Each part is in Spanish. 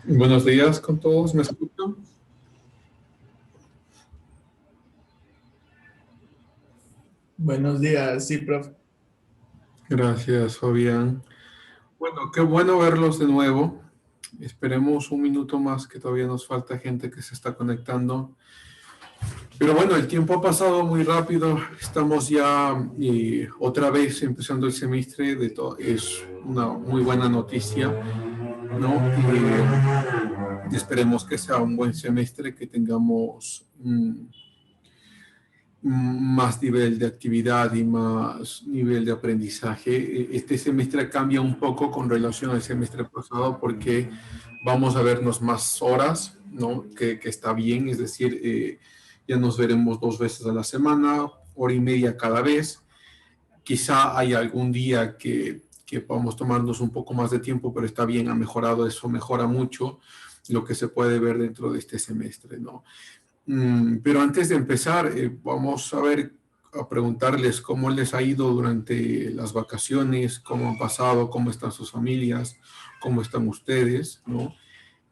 Buenos días con todos, ¿me escuchan? Buenos días, sí, profe. Gracias, Fabián. Bueno, qué bueno verlos de nuevo. Esperemos un minuto más, que todavía nos falta gente que se está conectando. Pero bueno, el tiempo ha pasado muy rápido. Estamos ya otra vez empezando el semestre. Es una muy buena noticia, ¿no? Esperemos que sea un buen semestre, que tengamos más nivel de actividad y más nivel de aprendizaje. Este semestre cambia un poco con relación al semestre pasado porque vamos a vernos más horas, ¿no? Que está bien, es decir, ya nos veremos 2 veces a la semana, hora y media cada vez. Quizá hay algún día que podamos tomarnos un poco más de tiempo, pero está bien, ha mejorado, eso mejora mucho lo que se puede ver dentro de este semestre, ¿no? Pero antes de empezar, vamos a ver, a preguntarles cómo les ha ido durante las vacaciones, cómo han pasado, cómo están sus familias, cómo están ustedes, ¿no?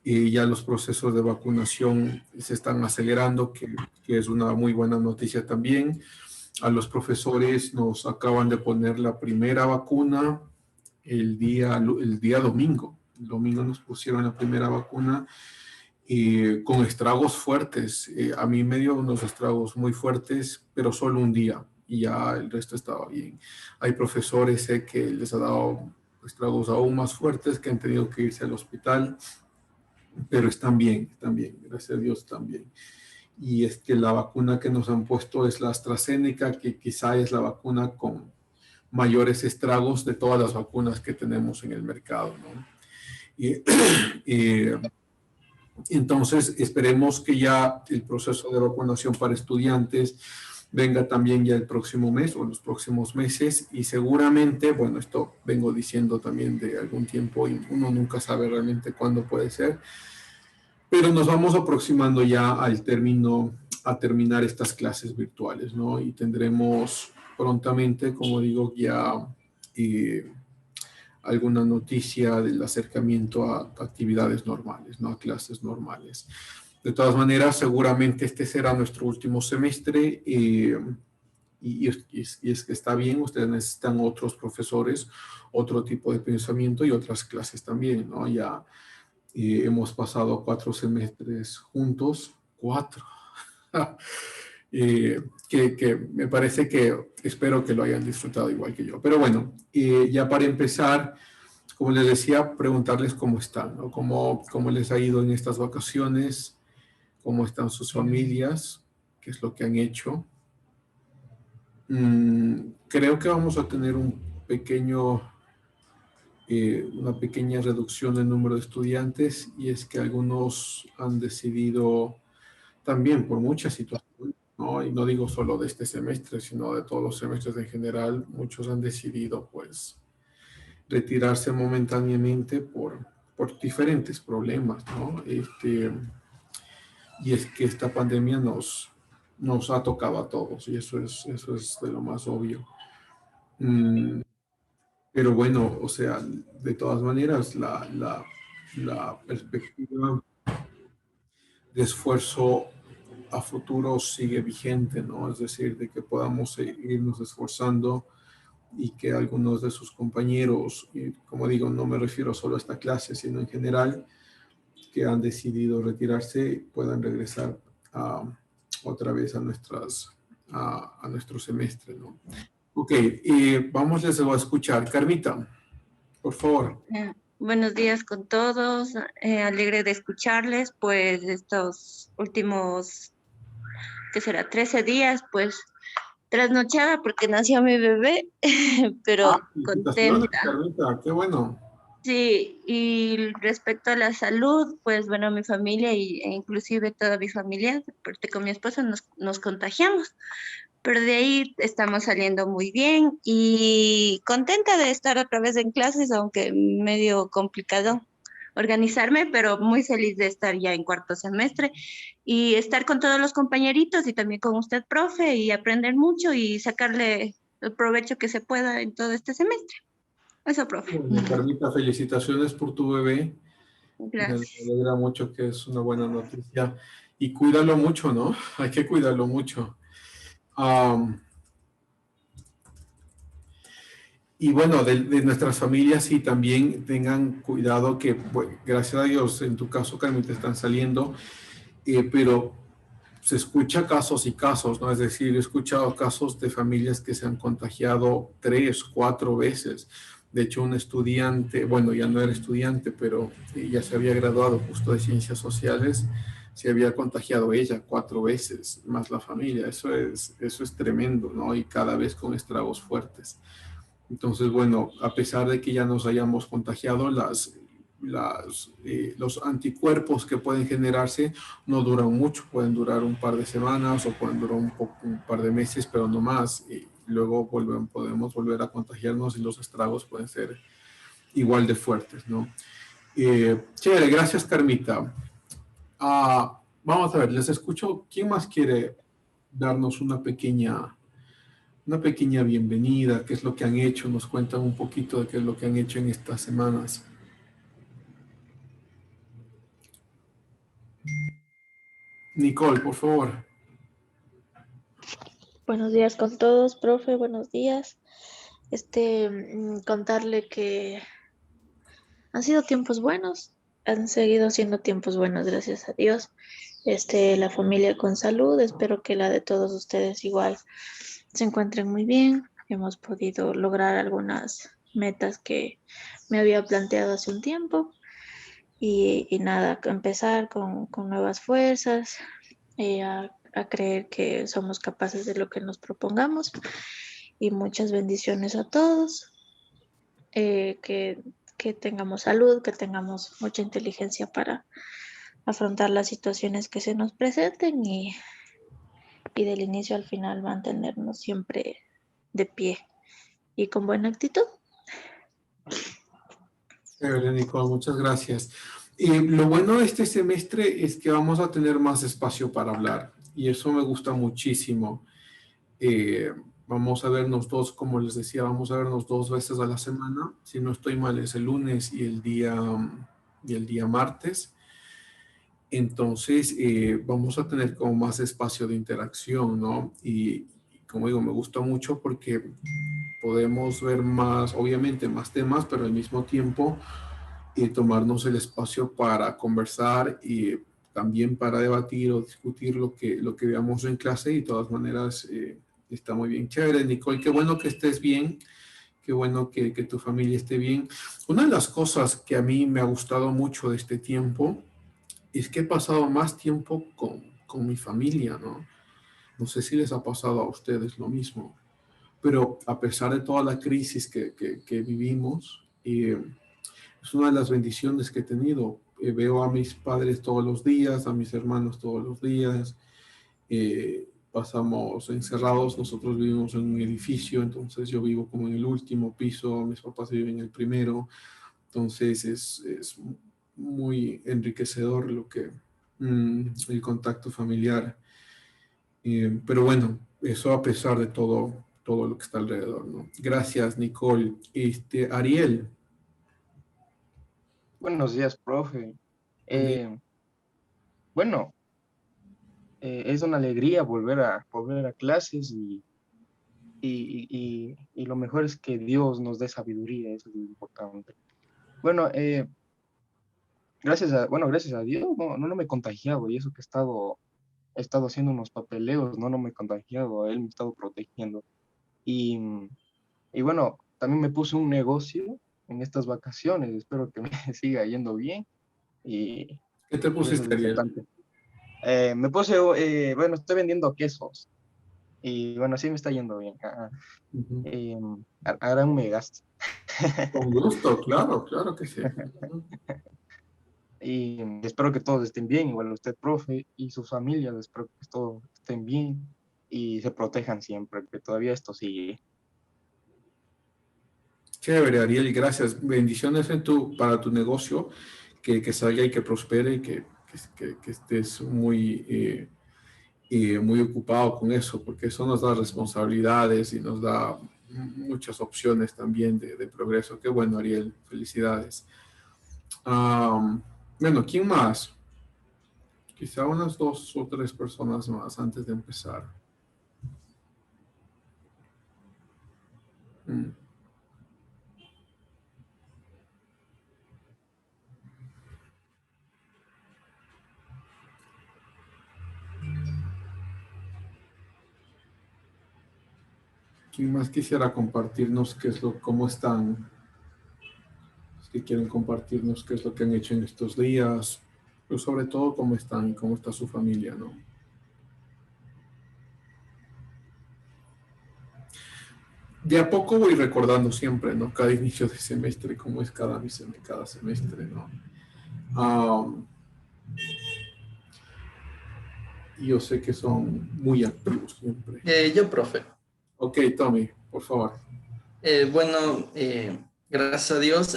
Ya los procesos de vacunación se están acelerando, que es una muy buena noticia también. A los profesores nos acaban de poner la primera vacuna el día domingo. El domingo nos pusieron la primera vacuna con estragos fuertes. A mí me dio unos estragos muy fuertes, pero solo un día y ya el resto estaba bien. Hay profesores que les ha dado estragos aún más fuertes, que han tenido que irse al hospital, pero están bien, gracias a Dios están bien. Y es que la vacuna que nos han puesto es la AstraZeneca, que quizá es la vacuna con mayores estragos de todas las vacunas que tenemos en el mercado, ¿no? Y, eh, Entonces, esperemos que ya el proceso de vacunación para estudiantes venga también ya el próximo mes o los próximos meses y seguramente, bueno, esto vengo diciendo también de algún tiempo y uno nunca sabe realmente cuándo puede ser, pero nos vamos aproximando ya a terminar estas clases virtuales, ¿no? Y tendremos prontamente, como digo, ya eh, alguna noticia del acercamiento a actividades normales, ¿no? A clases normales. De todas maneras, seguramente este será nuestro último semestre y es que está bien, ustedes necesitan otros profesores, otro tipo de pensamiento y otras clases también, ¿no? Ya hemos pasado 4 semestres juntos, 4. Que me parece que espero que lo hayan disfrutado igual que yo. Pero bueno, ya para empezar, como les decía, preguntarles cómo están, ¿no? Cómo les ha ido en estas vacaciones, cómo están sus familias, qué es lo que han hecho. Creo que vamos a tener una pequeña reducción del número de estudiantes y es que algunos han decidido también por muchas situaciones, ¿no? Y no digo solo de este semestre, sino de todos los semestres en general, muchos han decidido pues retirarse momentáneamente por diferentes problemas, ¿no? Y es que esta pandemia nos ha tocado a todos y eso es de lo más obvio. Mm, pero bueno, o sea, de todas maneras, la perspectiva de esfuerzo a futuro sigue vigente, ¿no? Es decir, de que podamos seguirnos esforzando y que algunos de sus compañeros, y como digo, no me refiero solo a esta clase, sino en general, que han decidido retirarse, puedan regresar a, otra vez a nuestro semestre, ¿no? Ok, vamos a escuchar. Carmita, por favor. Buenos días con todos, alegre de escucharles, pues estos últimos, ¿qué será? 13 días, pues trasnochada porque nació mi bebé, Ah, pero felicitaciones, contenta. Carmita, qué bueno. Sí, y respecto a la salud, pues bueno, mi familia e inclusive toda mi familia, porque con mi esposo nos contagiamos, pero de ahí estamos saliendo muy bien y contenta de estar otra vez en clases, aunque medio complicado organizarme, pero muy feliz de estar ya en cuarto semestre y estar con todos los compañeritos y también con usted, profe, y aprender mucho y sacarle el provecho que se pueda en todo este semestre. Eso, profe. Bueno, Carmita, felicitaciones por tu bebé. Me Gracias. alegra mucho, que es una buena noticia. Y cuídalo mucho, ¿no? Hay que cuidarlo mucho. Am, y bueno, de nuestras familias, sí, también tengan cuidado que, bueno, gracias a Dios, en tu caso, Carmen, te están saliendo, pero se escucha casos y casos, ¿no? Es decir, he escuchado casos de familias que se han contagiado 3, 4 veces. De hecho, un estudiante, bueno, ya no era estudiante, pero ya se había graduado justo de ciencias sociales, se había contagiado ella 4 veces, más la familia. Eso es tremendo, ¿no? Y cada vez con estragos fuertes. Entonces, bueno, a pesar de que ya nos hayamos contagiado, los anticuerpos que pueden generarse no duran mucho, pueden durar un par de semanas o pueden durar un par de meses, pero no más. Y luego podemos volver a contagiarnos y los estragos pueden ser igual de fuertes, ¿no? Chévere, gracias, Carmita. Vamos a ver, les escucho. ¿Quién más quiere darnos una pequeña bienvenida? ¿Qué es lo que han hecho? Nos cuentan un poquito de qué es lo que han hecho en estas semanas. Nicole, por favor. Buenos días con todos, profe, buenos días. Contarle que han sido tiempos buenos, han seguido siendo tiempos buenos, gracias a Dios. La familia con salud, espero que la de todos ustedes igual se encuentren muy bien. Hemos podido lograr algunas metas que me había planteado hace un tiempo y nada, empezar con nuevas fuerzas, a creer que somos capaces de lo que nos propongamos y muchas bendiciones a todos, que tengamos salud, que tengamos mucha inteligencia para afrontar las situaciones que se nos presenten y del inicio al final mantenernos siempre de pie y con buena actitud. Chévere, Nicole, muchas gracias. Lo bueno de este semestre es que vamos a tener más espacio para hablar y eso me gusta muchísimo. Eh, Vamos a vernos como les decía, vamos a vernos 2 veces a la semana. Si no estoy mal, es el lunes y el día martes. Entonces, vamos a tener como más espacio de interacción, ¿no? Y como digo, me gusta mucho porque podemos ver más, obviamente, más temas, pero al mismo tiempo tomarnos el espacio para conversar y también para debatir o discutir lo que veamos en clase. Y de todas maneras, está muy bien. Chévere, Nicole, qué bueno que estés bien, qué bueno que tu familia esté bien. Una de las cosas que a mí me ha gustado mucho de este tiempo es que he pasado más tiempo con mi familia, ¿no? No sé si les ha pasado a ustedes lo mismo, pero a pesar de toda la crisis que vivimos, es una de las bendiciones que he tenido. Veo a mis padres todos los días, a mis hermanos todos los días. Pasamos encerrados, nosotros vivimos en un edificio, entonces yo vivo como en el último piso, mis papás viven en el primero, entonces es muy enriquecedor el contacto familiar. Pero bueno, eso a pesar de todo lo que está alrededor, ¿no? Gracias, Nicole. Ariel. Buenos días, profe. Eh, bueno, es una alegría volver a clases y lo mejor es que Dios nos dé sabiduría, eso es lo importante. Bueno, gracias a Dios no me he contagiado y eso que he estado haciendo unos papeleos, no me he contagiado, Él me ha estado protegiendo. Y, y bueno, también me puse un negocio en estas vacaciones, espero que me siga yendo bien y, ¿Qué te y eso es pusiste, lo Ariel? importante. Bueno, estoy vendiendo quesos y bueno, sí me está yendo bien. Ujú. Ahora me gasto. Con gusto, claro, claro que sí. Y espero que todos estén bien, igual usted, profe, y sus familias, espero que todos estén bien y se protejan siempre, que todavía esto sigue. Chévere, Ariel, gracias. Bendiciones para tu negocio, que salga y que prospere y que estés muy ocupado con eso, porque eso nos da responsabilidades y nos da muchas opciones también de progreso. Qué bueno, Ariel, felicidades. Bueno, ¿quién más? Quizá unas 2 o 3 personas más antes de empezar. Mm. ¿Quién más quisiera compartirnos cómo están? Si quieren compartirnos qué es lo que han hecho en estos días, pero sobre todo cómo están y cómo está su familia, ¿no? De a poco voy recordando siempre, ¿no? Cada inicio de semestre, cómo es cada semestre, ¿no? Y yo sé que son muy activos siempre. Yo, profe. Ok, Tommy, por favor. Bueno, gracias a Dios,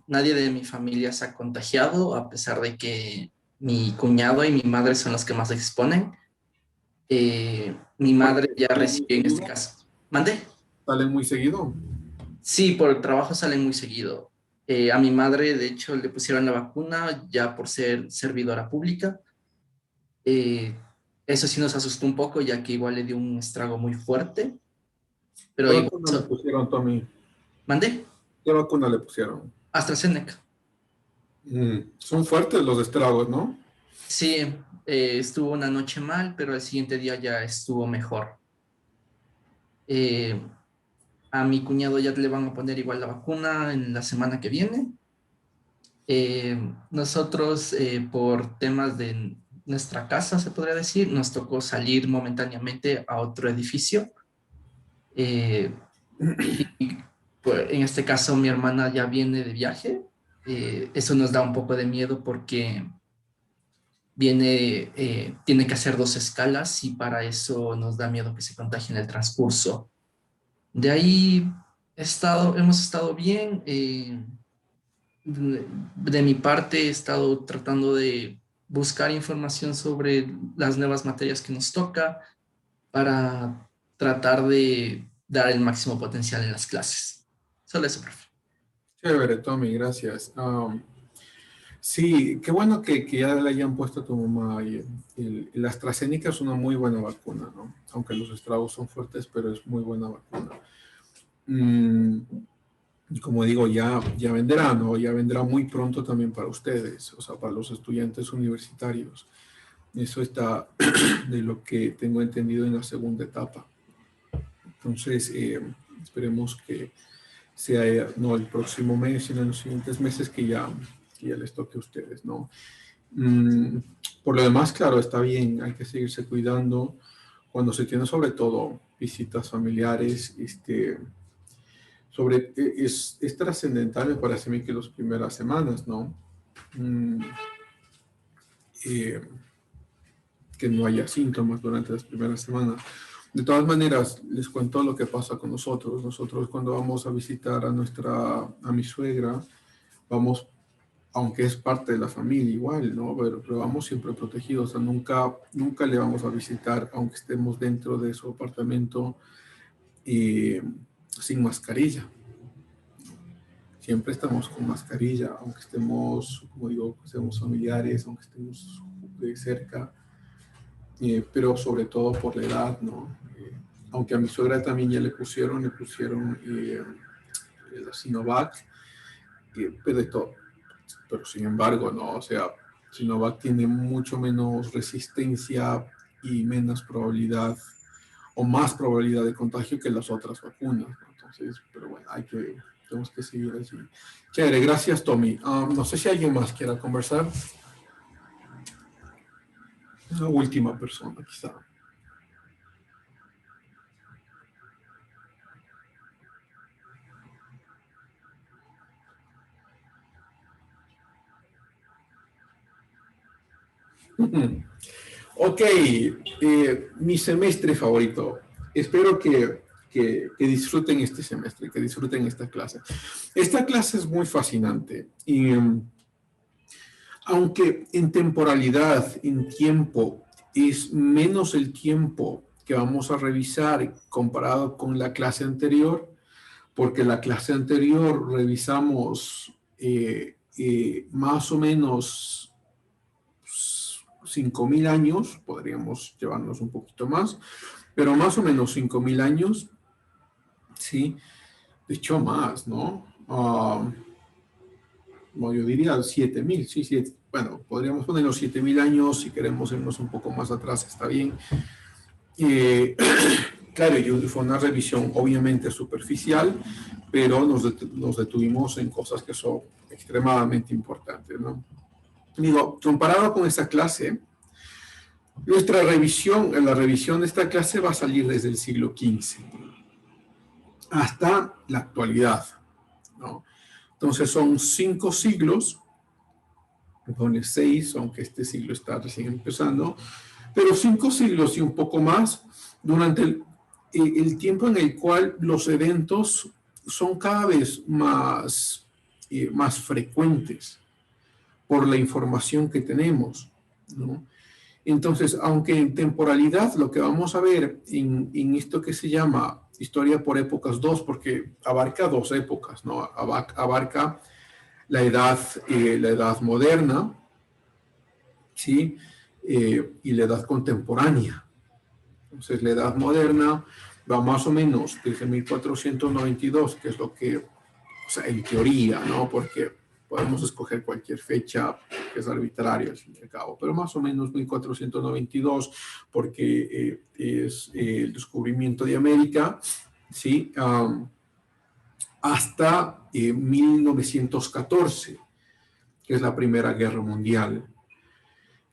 nadie de mi familia se ha contagiado, a pesar de que mi cuñado y mi madre son los que más se exponen. Mi madre ya recibió en este caso. ¿Mande? ¿Salen muy seguido? Sí, por el trabajo salen muy seguido. A mi madre, de hecho, le pusieron la vacuna ya por ser servidora pública. Eso sí nos asustó un poco, ya que igual le dio un estrago muy fuerte. Pero ¿Qué igual, vacuna le pusieron, Tommy? ¿mandé? ¿Qué vacuna le pusieron? AstraZeneca. Son fuertes los estragos, ¿no? Sí, estuvo una noche mal, pero al siguiente día ya estuvo mejor. Eh, a mi cuñado ya le van a poner igual la vacuna en la semana que viene. Nosotros, por temas de nuestra casa, se podría decir, nos tocó salir momentáneamente a otro edificio. Eh, y pues, en este caso, mi hermana ya viene de viaje. Eso nos da un poco de miedo porque tiene que hacer 2 escalas y para eso nos da miedo que se contagie en el transcurso. De ahí hemos estado bien. De mi parte he estado tratando de buscar información sobre las nuevas materias que nos toca para tratar de dar el máximo potencial en las clases. Solo eso, profe. Chévere, Tommy, gracias. Sí, qué bueno que ya le hayan puesto a tu mamá. La AstraZeneca es una muy buena vacuna, ¿no? Aunque los estragos son fuertes, pero es muy buena vacuna. Y como digo, ya vendrá, ¿no? Ya vendrá muy pronto también para ustedes, o sea, para los estudiantes universitarios. Eso está de lo que tengo entendido en la segunda etapa. Entonces, esperemos que sea no el próximo mes, sino en los siguientes meses que ya les toque a ustedes, ¿no? Por lo demás, claro, está bien, hay que seguirse cuidando. Cuando se tiene sobre todo visitas familiares, es trascendental, me parece a mí, que las primeras semanas, ¿no? Que no haya síntomas durante las primeras semanas. De todas maneras, les cuento lo que pasa con nosotros. Nosotros cuando vamos a visitar a mi suegra, vamos, aunque es parte de la familia igual, ¿no? Pero vamos siempre protegidos. O sea, nunca le vamos a visitar, aunque estemos dentro de su apartamento, sin mascarilla. Siempre estamos con mascarilla, aunque estemos, como digo, estemos familiares, aunque estemos cerca, pero sobre todo por la edad, ¿no? Aunque a mi suegra también ya le pusieron la Sinovac, pero sin embargo, ¿no? O sea, Sinovac tiene mucho menos resistencia y menos probabilidad o más probabilidad de contagio que las otras vacunas, ¿no? Entonces, pero bueno, tenemos que seguir así. Chévere, gracias, Tommy. No sé si alguien más quiera conversar. Una última persona, quizá. Ok, mi semestre favorito. Espero que disfruten este semestre, que disfruten esta clase. Esta clase es muy fascinante y aunque en temporalidad, en tiempo, es menos el tiempo que vamos a revisar comparado con la clase anterior, porque la clase anterior revisamos más o menos 5.000 años, podríamos llevarnos un poquito más, pero más o menos 5.000 años, ¿sí? De hecho más, ¿no? No, yo diría 7.000, sí, bueno, podríamos poner los 7.000 años, si queremos irnos un poco más atrás, está bien. Claro, fue una revisión obviamente superficial, pero nos detuvimos en cosas que son extremadamente importantes, ¿no? Digo, comparado con esta clase, nuestra revisión, la revisión de esta clase va a salir desde el siglo XV hasta la actualidad, ¿no? Entonces son 5 siglos, pone 6, aunque este siglo está recién empezando, pero 5 siglos y un poco más durante el tiempo en el cual los eventos son cada vez más frecuentes por la información que tenemos, ¿no? Entonces, aunque en temporalidad lo que vamos a ver en esto que se llama Historia por Épocas 2, porque abarca 2 épocas, ¿no? Abarca la edad moderna, ¿sí? Y la edad contemporánea. Entonces, la edad moderna va más o menos desde 1492, que es lo que, o sea, en teoría, ¿no? Porque podemos escoger cualquier fecha que es arbitraria al fin y al cabo, pero más o menos 1492, porque es el descubrimiento de América, ¿sí? Hasta 1914, que es la Primera Guerra Mundial,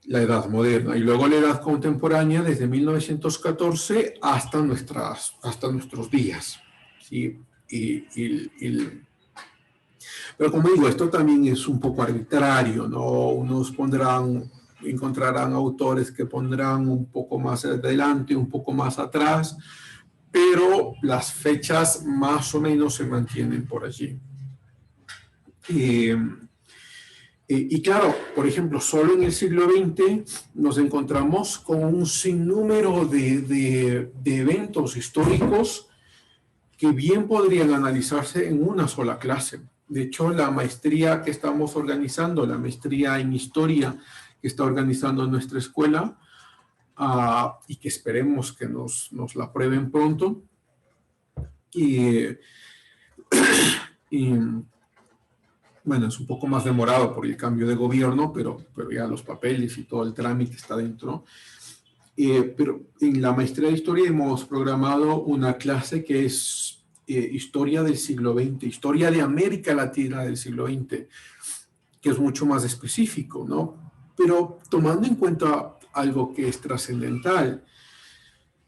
la Edad Moderna, y luego la Edad Contemporánea desde 1914 hasta nuestros días, ¿sí? Pero como digo, esto también es un poco arbitrario, ¿no? Encontrarán autores que pondrán un poco más adelante, un poco más atrás, pero las fechas más o menos se mantienen por allí. Y claro, por ejemplo, solo en el siglo XX nos encontramos con un sinnúmero de eventos históricos que bien podrían analizarse en una sola clase. De hecho, la maestría que estamos organizando, la maestría en historia que está organizando nuestra escuela, y que esperemos que nos la aprueben pronto, y bueno, es un poco más demorado por el cambio de gobierno, pero ya los papeles y todo el trámite está dentro. Pero en la maestría de historia hemos programado una clase que es historia del siglo XX, historia de América Latina del siglo XX, que es mucho más específico, ¿no? Pero tomando en cuenta algo que es trascendental,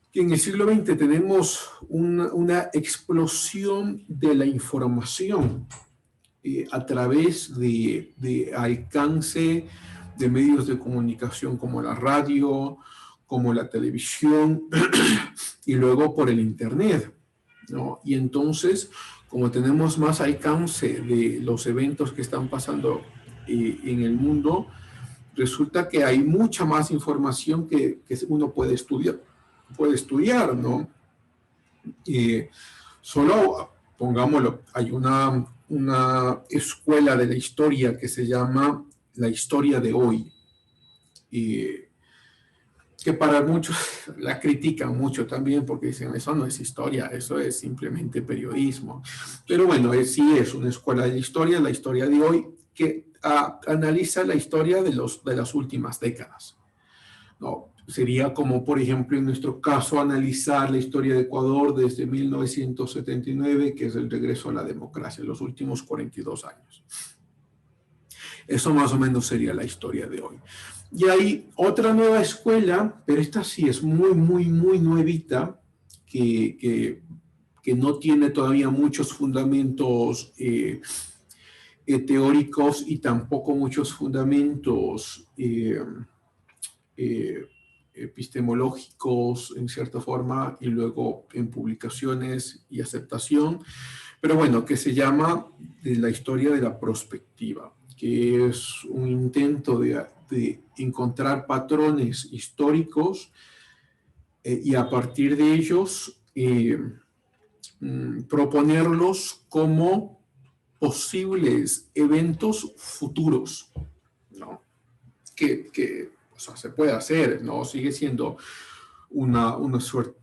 que en el siglo XX tenemos una explosión de la información a través de alcance de medios de comunicación como la radio, como la televisión y luego por el internet, ¿no? Y entonces, como tenemos más alcance de los eventos que están pasando en el mundo, resulta que hay mucha más información que uno puede estudiar, ¿no? Solo, pongámoslo, hay una escuela de la historia que se llama La Historia de Hoy, que para muchos la critican mucho también porque dicen, eso no es historia, eso es simplemente periodismo. Pero bueno, sí es una escuela de historia, La Historia de Hoy, que analiza la historia de las últimas décadas, ¿no? Sería como, por ejemplo, en nuestro caso, analizar la historia de Ecuador desde 1979, que es el regreso a la democracia, los últimos 42 años. Eso más o menos sería la historia de hoy. Y hay otra nueva escuela, pero esta sí es muy, muy, muy nuevita, que no tiene todavía muchos fundamentos teóricos y tampoco muchos fundamentos epistemológicos en cierta forma y luego en publicaciones y aceptación, pero bueno, que se llama la historia de la prospectiva, que es un intento de encontrar patrones históricos y a partir de ellos proponerlos como posibles eventos futuros, ¿no? Que o sea, se puede hacer, ¿no? Sigue siendo una suerte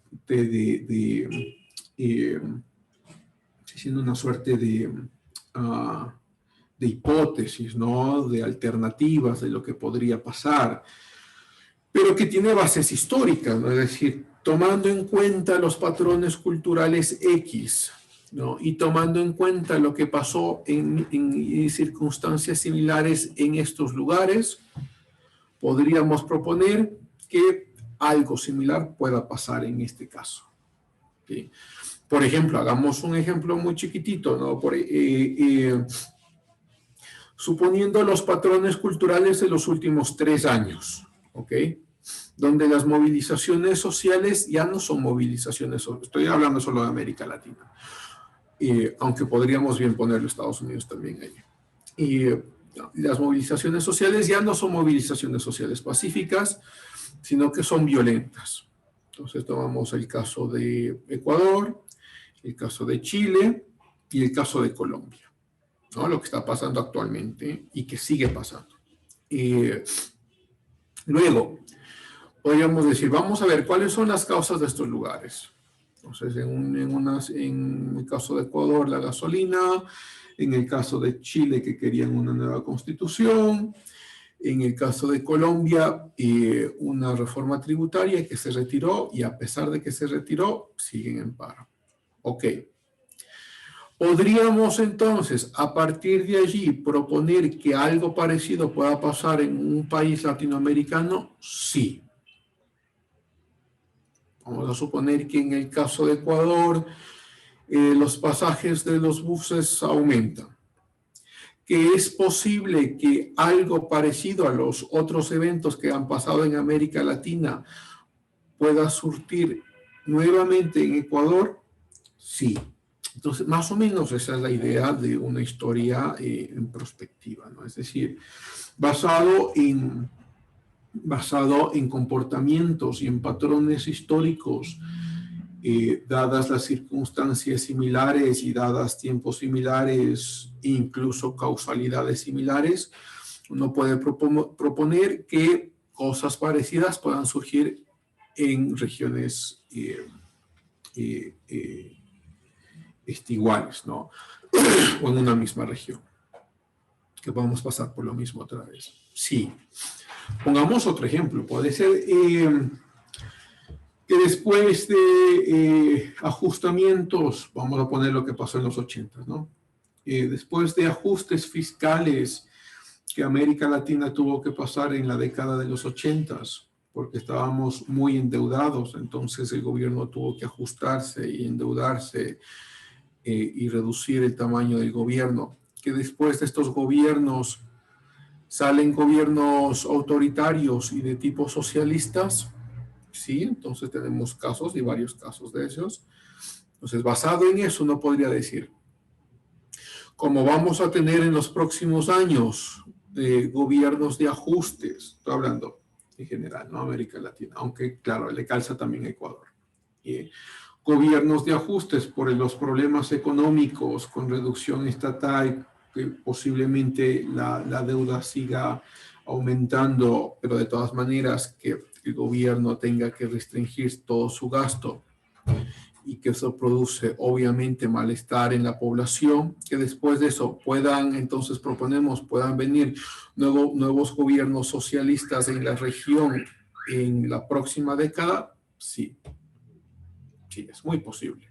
siendo una suerte de hipótesis, ¿no? De alternativas de lo que podría pasar, pero que tiene bases históricas, ¿no? Es decir, tomando en cuenta los patrones culturales X, ¿no? Y tomando en cuenta lo que pasó en circunstancias similares en estos lugares, podríamos proponer que algo similar pueda pasar en este caso. ¿Sí? Por ejemplo, hagamos un ejemplo muy chiquitito, ¿no? Suponiendo los patrones culturales de los últimos 3 años, ¿ok? Donde las movilizaciones sociales ya no son movilizaciones, estoy hablando solo de América Latina, aunque podríamos bien ponerlo Estados Unidos también ahí. Las movilizaciones sociales ya no son movilizaciones sociales pacíficas, sino que son violentas. Entonces tomamos el caso de Ecuador, el caso de Chile y el caso de Colombia, ¿no? Lo que está pasando actualmente y que sigue pasando. Luego, podríamos decir, vamos a ver cuáles son las causas de estos lugares. Entonces, en el caso de Ecuador, la gasolina, en el caso de Chile, que querían una nueva constitución, en el caso de Colombia, una reforma tributaria que se retiró y a pesar de que se retiró, siguen en paro. Ok. ¿Podríamos entonces, a partir de allí, proponer que algo parecido pueda pasar en un país latinoamericano? Sí. Vamos a suponer que en el caso de Ecuador, los pasajes de los buses aumentan. Que es posible que algo parecido a los otros eventos que han pasado en América Latina pueda surtir nuevamente en Ecuador? Sí. Entonces, más o menos esa es la idea de una historia en perspectiva, ¿no? Es decir, basado en comportamientos y en patrones históricos, dadas las circunstancias similares y dadas tiempos similares, incluso causalidades similares, uno puede proponer que cosas parecidas puedan surgir en regiones iguales, ¿no? O en una misma región, que podamos pasar por lo mismo otra vez. Sí. Pongamos otro ejemplo. Puede ser que después de ajustamientos, vamos a poner lo que pasó en los 80, ¿no? Después de ajustes fiscales que América Latina tuvo que pasar en la década de los 80, porque estábamos muy endeudados, entonces el gobierno tuvo que ajustarse y endeudarse y reducir el tamaño del gobierno, que después de estos gobiernos salen gobiernos autoritarios y de tipo socialistas, sí, entonces tenemos casos y varios casos de esos. Entonces, basado en eso, uno podría decir, como vamos a tener en los próximos años gobiernos de ajustes, estoy hablando en general, no América Latina, aunque claro, le calza también a Ecuador. Gobiernos de ajustes por los problemas económicos con reducción estatal, que posiblemente la deuda siga aumentando, pero de todas maneras que el gobierno tenga que restringir todo su gasto y que eso produce obviamente malestar en la población, que después de eso entonces proponemos, puedan venir nuevos gobiernos socialistas en la región en la próxima década, sí. Sí, es muy posible.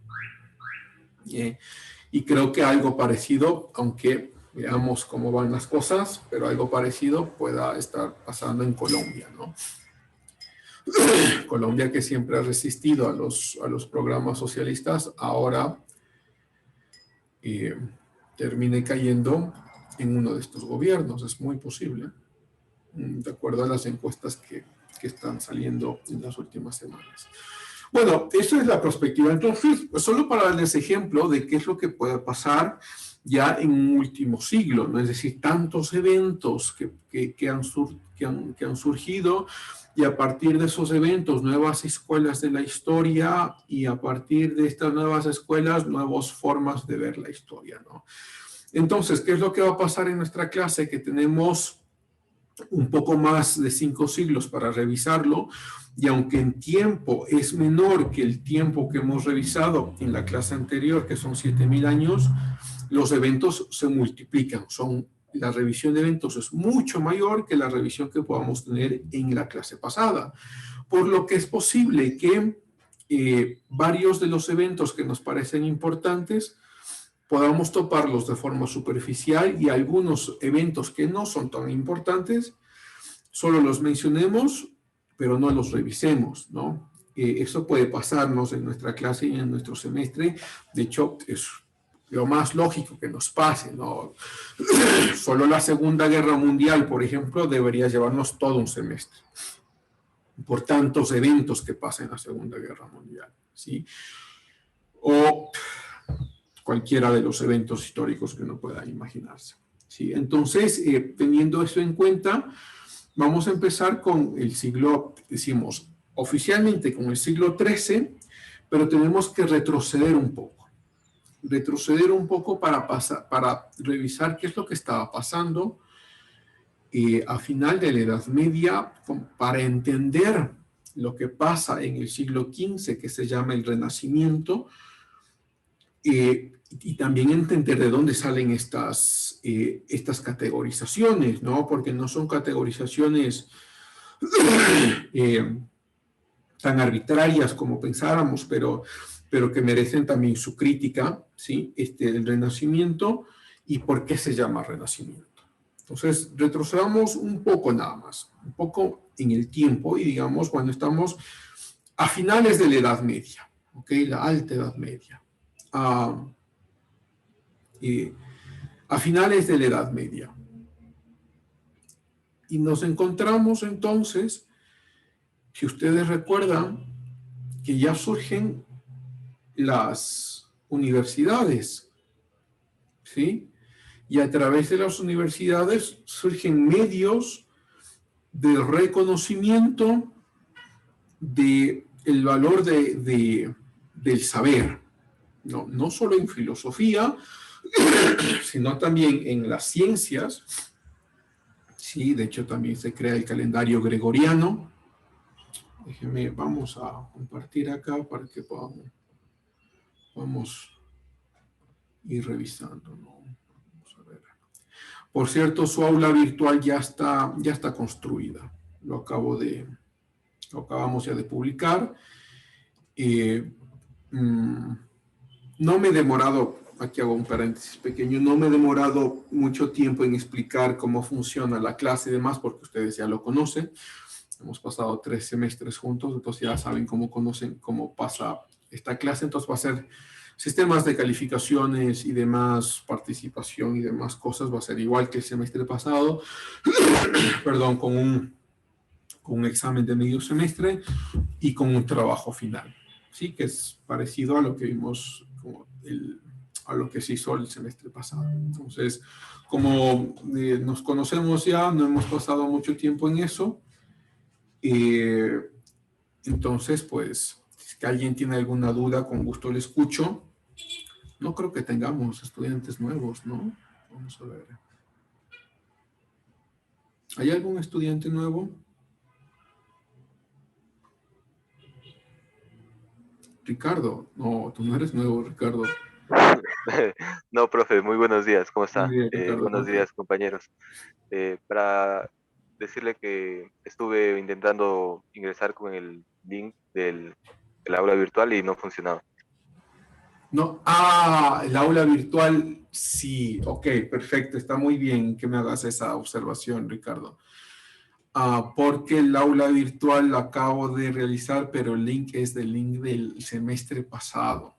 Y creo que algo parecido, aunque veamos cómo van las cosas, pero algo parecido pueda estar pasando en Colombia, ¿no? Colombia, que siempre ha resistido a los programas socialistas, ahora termine cayendo en uno de estos gobiernos. Es muy posible, de acuerdo a las encuestas que están saliendo en las últimas semanas. Bueno, esa es la perspectiva. Entonces, solo para darles ejemplo de qué es lo que puede pasar ya en un último siglo, ¿no? Es decir, tantos eventos que han surgido, y a partir de esos eventos, nuevas escuelas de la historia, y a partir de estas nuevas escuelas, nuevas formas de ver la historia, ¿no? Entonces, ¿qué es lo que va a pasar en nuestra clase? Que tenemos un poco más de 5 siglos para revisarlo, y aunque en tiempo es menor que el tiempo que hemos revisado en la clase anterior, que son 7.000 años, los eventos se multiplican. La revisión de eventos es mucho mayor que la revisión que podamos tener en la clase pasada, por lo que es posible que varios de los eventos que nos parecen importantes podamos toparlos de forma superficial, y algunos eventos que no son tan importantes solo los mencionemos, pero no los revisemos, ¿no? Eso puede pasarnos en nuestra clase y en nuestro semestre. De hecho, es lo más lógico que nos pase, ¿no? Solo la Segunda Guerra Mundial, por ejemplo, debería llevarnos todo un semestre, por tantos eventos que pasan en la Segunda Guerra Mundial, ¿sí? O cualquiera de los eventos históricos que uno pueda imaginarse, ¿sí? Entonces, teniendo eso en cuenta, vamos a empezar con el siglo, decimos, oficialmente con el siglo XIII, pero tenemos que retroceder un poco. Para revisar qué es lo que estaba pasando a final de la Edad Media, para entender lo que pasa en el siglo XV, que se llama el Renacimiento, y también entender de dónde salen estas categorizaciones, ¿no? Porque no son categorizaciones tan arbitrarias como pensáramos, pero que merecen también su crítica, ¿sí? El Renacimiento y por qué se llama Renacimiento. Entonces, retrocedamos un poco nada más, un poco en el tiempo, y digamos, cuando estamos a finales de la Edad Media, ¿ok? La Alta Edad Media. A finales de la Edad Media. Y nos encontramos entonces, si ustedes recuerdan, que ya surgen las universidades, ¿sí? Y a través de las universidades surgen medios de reconocimiento del valor del saber, no solo en filosofía, sino también en las ciencias, sí, de hecho también se crea el calendario gregoriano. Déjenme, vamos a compartir acá para que podamos ir revisando, ¿no? Vamos a ver. Por cierto, su aula virtual ya está construida. Lo acabamos ya de publicar. No me he demorado, aquí hago un paréntesis pequeño, no me he demorado mucho tiempo en explicar cómo funciona la clase y demás, porque ustedes ya lo conocen. Hemos pasado 3 semestres juntos, entonces ya saben cómo pasa esta clase. Entonces va a ser sistemas de calificaciones y demás, participación y demás cosas, va a ser igual que el semestre pasado, perdón, con un examen de medio semestre y con un trabajo final, ¿sí? Que es parecido a lo que vimos, a lo que se hizo el semestre pasado. Entonces, como nos conocemos ya, no hemos pasado mucho tiempo en eso, entonces, pues, si alguien tiene alguna duda, con gusto le escucho. No creo que tengamos estudiantes nuevos, ¿no? Vamos a ver. ¿Hay algún estudiante nuevo? Ricardo, no, tú no eres nuevo, Ricardo. No, profe, muy buenos días, ¿cómo está? Muy bien, Ricardo, Buenos días, compañeros. Para decirle que estuve intentando ingresar con el link del aula virtual y no funcionaba. No, el aula virtual, sí, ok, perfecto, está muy bien que me hagas esa observación, Ricardo. Porque el aula virtual lo acabo de realizar, pero el link es del link del semestre pasado.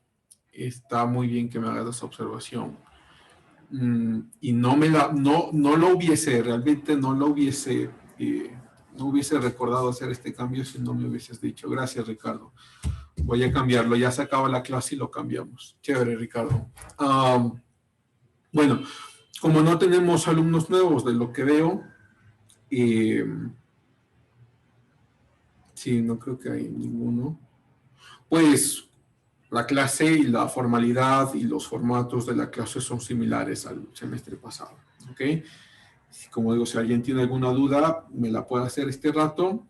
Está muy bien que me hagas esa observación. Y no lo hubiese, realmente no hubiese recordado hacer este cambio si no me hubieses dicho. Gracias, Ricardo. Voy a cambiarlo, ya se acaba la clase y lo cambiamos. Chévere, Ricardo. Bueno, como no tenemos alumnos nuevos de lo que veo, sí, no creo que hay ninguno. Pues la clase y la formalidad y los formatos de la clase son similares al semestre pasado. ¿Ok? Como digo, si alguien tiene alguna duda, me la puede hacer este rato,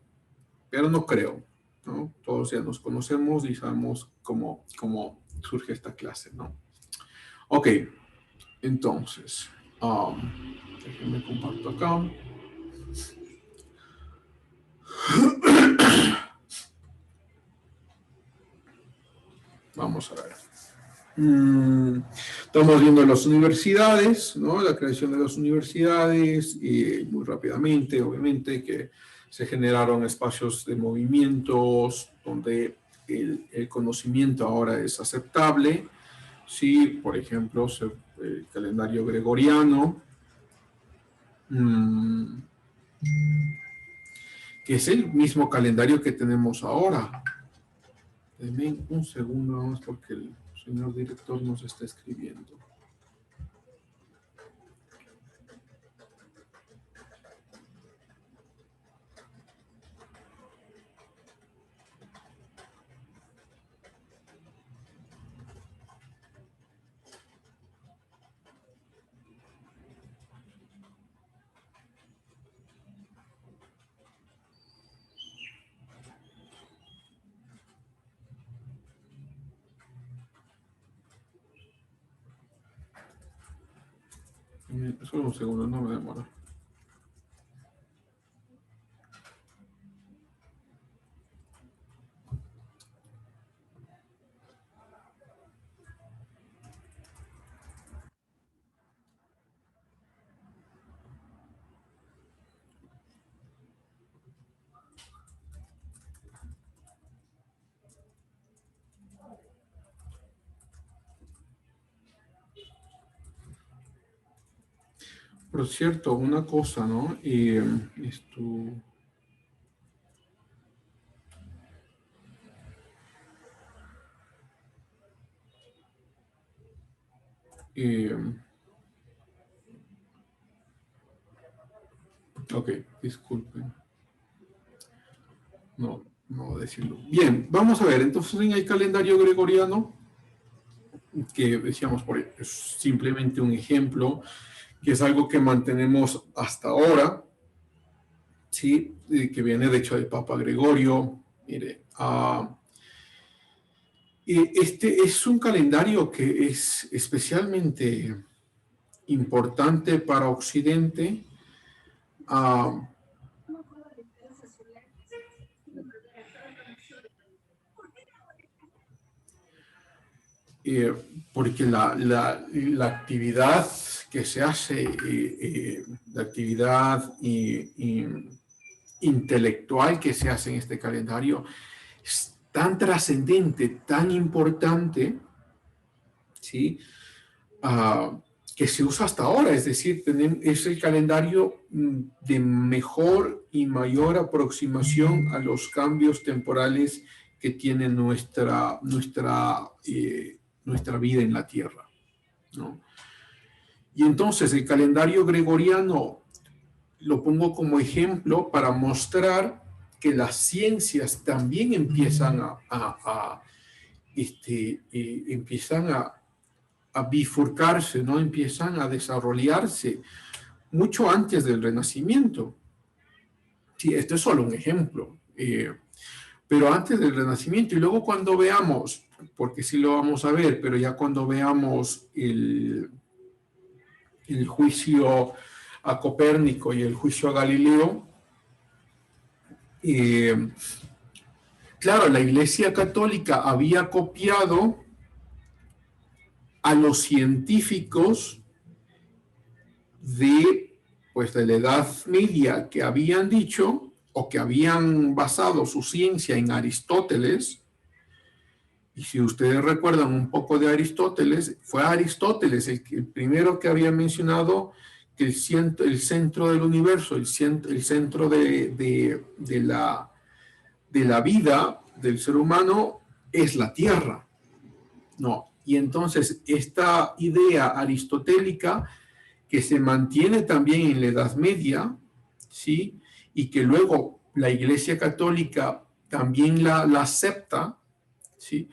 pero no creo, ¿no? Todos ya nos conocemos y sabemos cómo surge esta clase, ¿no? Ok, entonces, déjenme comparto acá. Vamos a ver. Estamos viendo las universidades, ¿no? La creación de las universidades y muy rápidamente, obviamente, que se generaron espacios de movimientos donde el conocimiento ahora es aceptable. Sí, por ejemplo, el calendario gregoriano, que es el mismo calendario que tenemos ahora. Denme un segundo más porque el señor director nos está escribiendo. Solo un segundo, no me demora. Por cierto, una cosa, ¿no? Ok, disculpen. No decirlo. Bien, vamos a ver. Entonces, en el calendario gregoriano, que decíamos, es simplemente un ejemplo, que es algo que mantenemos hasta ahora, ¿sí? Que viene de hecho del Papa Gregorio. Mire, este es un calendario que es especialmente importante para Occidente, porque la actividad que se hace, la actividad intelectual que se hace en este calendario es tan trascendente, tan importante, ¿sí? Que se usa hasta ahora, es decir, es el calendario de mejor y mayor aproximación a los cambios temporales que tiene nuestra vida en la Tierra, ¿no? Y entonces el calendario gregoriano lo pongo como ejemplo para mostrar que las ciencias también empiezan a bifurcarse, ¿no? Empiezan a desarrollarse mucho antes del Renacimiento. Sí, esto es solo un ejemplo, pero antes del Renacimiento. Y luego cuando veamos, porque sí lo vamos a ver, pero ya cuando veamos el juicio a Copérnico y el juicio a Galileo, claro, la Iglesia Católica había copiado a los científicos de la Edad Media que habían dicho o que habían basado su ciencia en Aristóteles. Y si ustedes recuerdan un poco de Aristóteles, fue Aristóteles el primero que había mencionado que el centro del universo, el centro de la vida del ser humano es la Tierra. No. Y entonces esta idea aristotélica que se mantiene también en la Edad Media, ¿sí? Y que luego la Iglesia Católica también la acepta, ¿sí?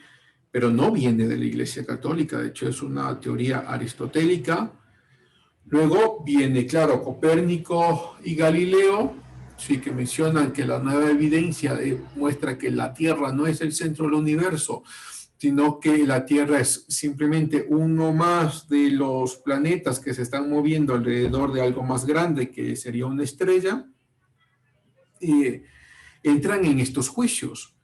pero no viene de la Iglesia Católica, de hecho es una teoría aristotélica. Luego viene, claro, Copérnico y Galileo, sí, que mencionan que la nueva evidencia muestra que la Tierra no es el centro del universo, sino que la Tierra es simplemente uno más de los planetas que se están moviendo alrededor de algo más grande, que sería una estrella. Entran en estos juicios.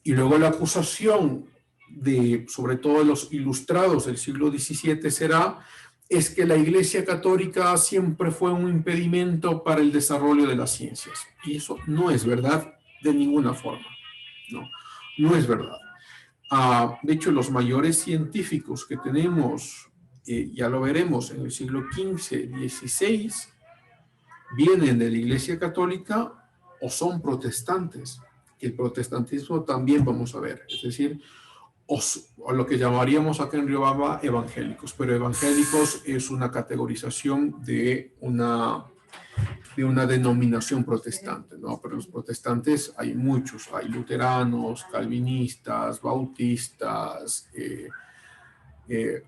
Y luego la acusación de, sobre todo de los ilustrados del siglo XVII es que la Iglesia Católica siempre fue un impedimento para el desarrollo de las ciencias. Y eso no es verdad de ninguna forma. No es verdad. De hecho, los mayores científicos que tenemos, ya lo veremos, en el siglo XV, XVI, vienen de la Iglesia Católica o son protestantes. El protestantismo también vamos a ver, es decir, o lo que llamaríamos acá en Riobamba evangélicos, pero evangélicos es una categorización de una denominación protestante, ¿no? Pero los protestantes hay muchos, hay luteranos, calvinistas, bautistas,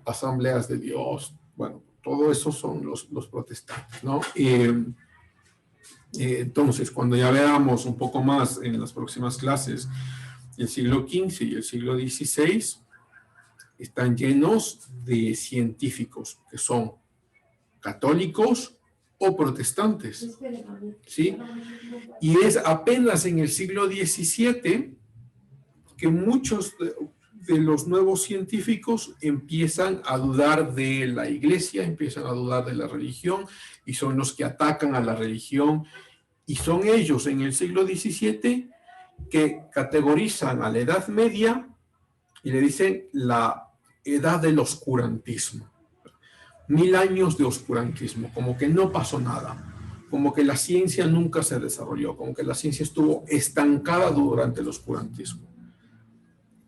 asambleas de Dios, bueno, todo eso son los protestantes, ¿no? Entonces, cuando ya veamos un poco más en las próximas clases, el siglo XV y el siglo XVI están llenos de científicos que son católicos o protestantes, ¿sí? Y es apenas en el siglo XVII que muchos de los nuevos científicos empiezan a dudar de la iglesia, empiezan a dudar de la religión, y son los que atacan a la religión, y son ellos en el siglo XVII que categorizan a la Edad Media y le dicen la edad del oscurantismo. 1000 años de oscurantismo, como que no pasó nada, como que la ciencia nunca se desarrolló, como que la ciencia estuvo estancada durante el oscurantismo.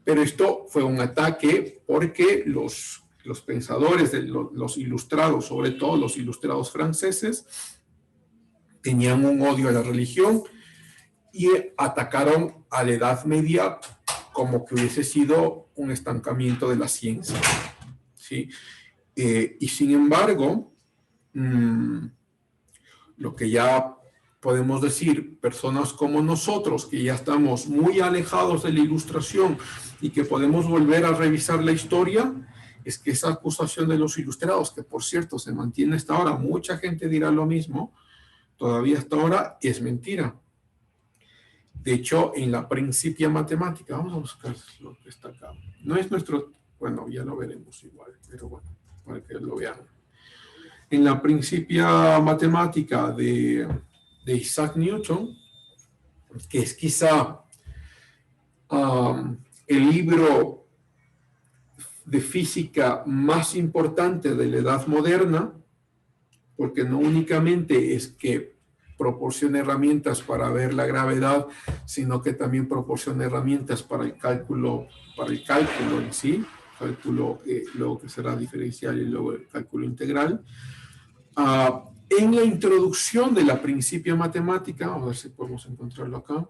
Pero esto fue un ataque porque los pensadores, los ilustrados, sobre todo los ilustrados franceses, tenían un odio a la religión y atacaron a la Edad Media como que hubiese sido un estancamiento de la ciencia, ¿sí? Y sin embargo, lo que ya podemos decir, personas como nosotros, que ya estamos muy alejados de la ilustración y que podemos volver a revisar la historia, es que esa acusación de los ilustrados, que por cierto se mantiene hasta ahora, mucha gente dirá lo mismo, todavía hasta ahora es mentira. De hecho, en la Principia Matemática, vamos a buscar lo que está acá. No es nuestro, bueno, ya lo veremos igual, pero bueno, para que lo vean. En la Principia Matemática de Isaac Newton, que es quizá el libro de física más importante de la edad moderna, porque no únicamente es que proporciona herramientas para ver la gravedad, sino que también proporciona herramientas para el cálculo en sí, cálculo luego que será diferencial y luego el cálculo integral. En la introducción de la Principia Matemática, a ver si podemos encontrarlo acá.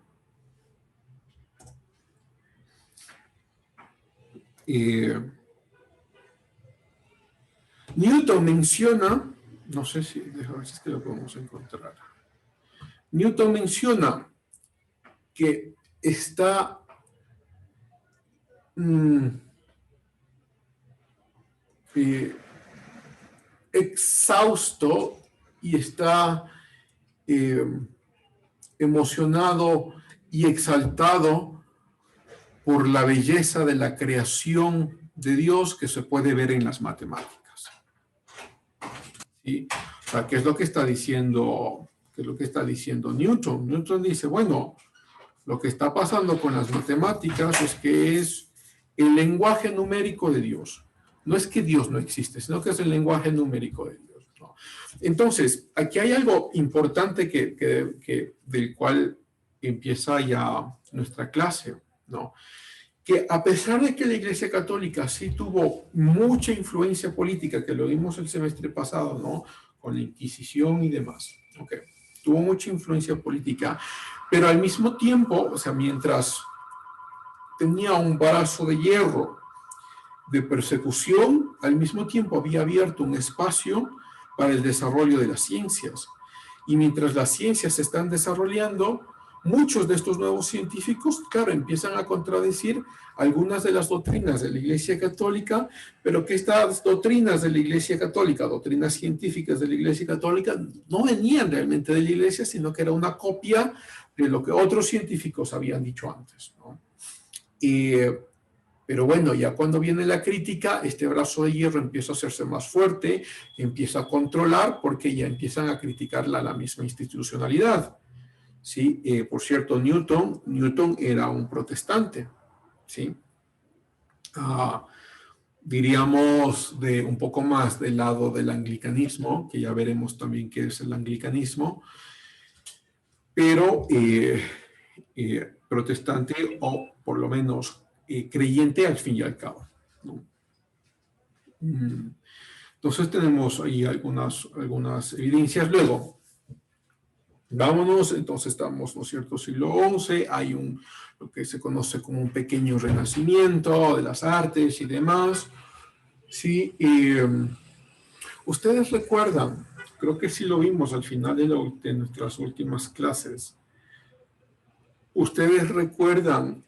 Newton menciona, no sé si, déjame ver si es que lo podemos encontrar. Newton menciona que está exhausto y está emocionado y exaltado por la belleza de la creación de Dios que se puede ver en las matemáticas. ¿Sí? O sea, ¿qué es lo que está diciendo? ¿Qué es lo que está diciendo Newton? Newton dice, bueno, lo que está pasando con las matemáticas es que es el lenguaje numérico de Dios. No es que Dios no existe, sino que es el lenguaje numérico de Dios, ¿no? Entonces, aquí hay algo importante del cual empieza ya nuestra clase, ¿no? Que a pesar de que la Iglesia Católica sí tuvo mucha influencia política, que lo vimos el semestre pasado, ¿no? Con la Inquisición y demás, ¿ok? Tuvo mucha influencia política, pero al mismo tiempo, o sea, mientras tenía un brazo de hierro de persecución, al mismo tiempo había abierto un espacio para el desarrollo de las ciencias. Y mientras las ciencias se están desarrollando, muchos de estos nuevos científicos, claro, empiezan a contradecir algunas de las doctrinas de la Iglesia Católica, pero que estas doctrinas de la Iglesia Católica, doctrinas científicas de la Iglesia Católica, no venían realmente de la Iglesia, sino que era una copia de lo que otros científicos habían dicho antes, ¿no? Pero bueno, ya cuando viene la crítica, este brazo de hierro empieza a hacerse más fuerte, empieza a controlar, porque ya empiezan a criticarla la misma institucionalidad. ¿Sí? Por cierto, Newton era un protestante, ¿sí? Diríamos un poco más del lado del anglicanismo, que ya veremos también qué es el anglicanismo, pero protestante o por lo menos creyente al fin y al cabo, ¿no? Entonces tenemos ahí algunas evidencias. Luego, vámonos, entonces estamos, ¿no es cierto?, siglo XI, hay lo que se conoce como un pequeño renacimiento de las artes y demás, ¿sí? Ustedes recuerdan, creo que sí lo vimos al final de nuestras últimas clases, ustedes recuerdan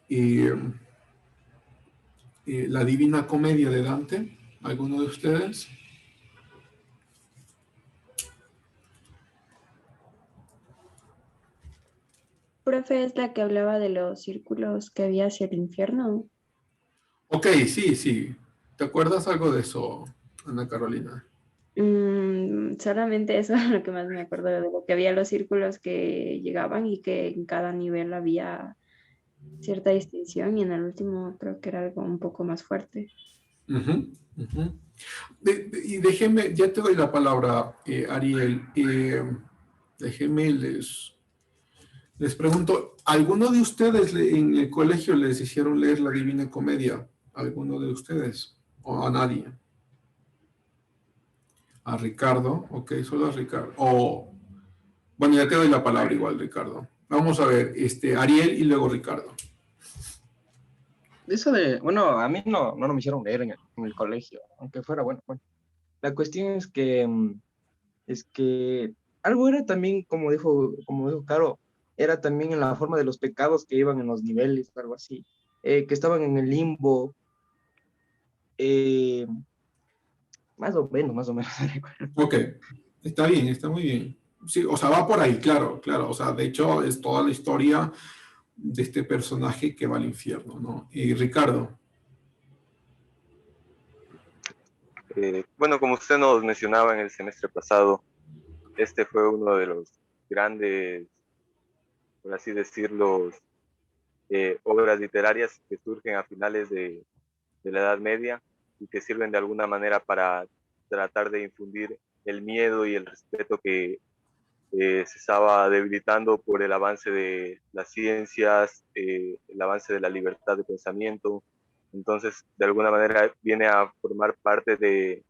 la Divina Comedia de Dante, ¿alguno de ustedes? Profe, es la que hablaba de los círculos que había hacia el infierno. Ok, sí. ¿Te acuerdas algo de eso, Ana Carolina? Solamente eso es lo que más me acuerdo, de lo que había los círculos que llegaban y que en cada nivel había cierta distinción, y en el último creo que era algo un poco más fuerte. Y déjeme, ya te doy la palabra, Ariel. Déjeme, les pregunto, ¿alguno de ustedes en el colegio les hicieron leer la Divina Comedia? ¿Alguno de ustedes? ¿O a nadie? ¿A Ricardo? Ok, solo a Ricardo. Bueno, ya te doy la palabra igual, Ricardo. Vamos a ver, Ariel y luego Ricardo. Eso bueno, a mí no me hicieron leer en el colegio, aunque fuera bueno. La cuestión es que algo era también, como dijo Caro, era también en la forma de los pecados que iban en los niveles, algo así, que estaban en el limbo, más o menos. Ok, está bien, está muy bien. Sí, o sea, va por ahí, claro. O sea, de hecho, es toda la historia de este personaje que va al infierno, ¿no? Y Ricardo. Bueno, como usted nos mencionaba en el semestre pasado, este fue uno de los grandes, por así decirlo, obras literarias que surgen a finales de la Edad Media y que sirven de alguna manera para tratar de infundir el miedo y el respeto que se estaba debilitando por el avance de las ciencias, el avance de la libertad de pensamiento. Entonces, de alguna manera viene a formar parte de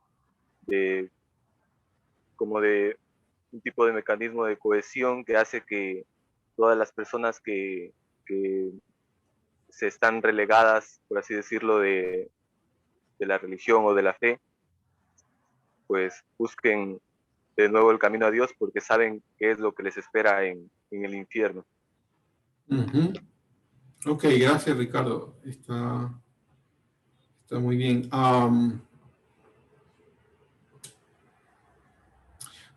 un tipo de mecanismo de cohesión que hace que todas las personas que se están relegadas, por así decirlo, de la religión o de la fe, pues busquen de nuevo el camino a Dios porque saben qué es lo que les espera en el infierno. Ok, gracias, Ricardo. Está muy bien.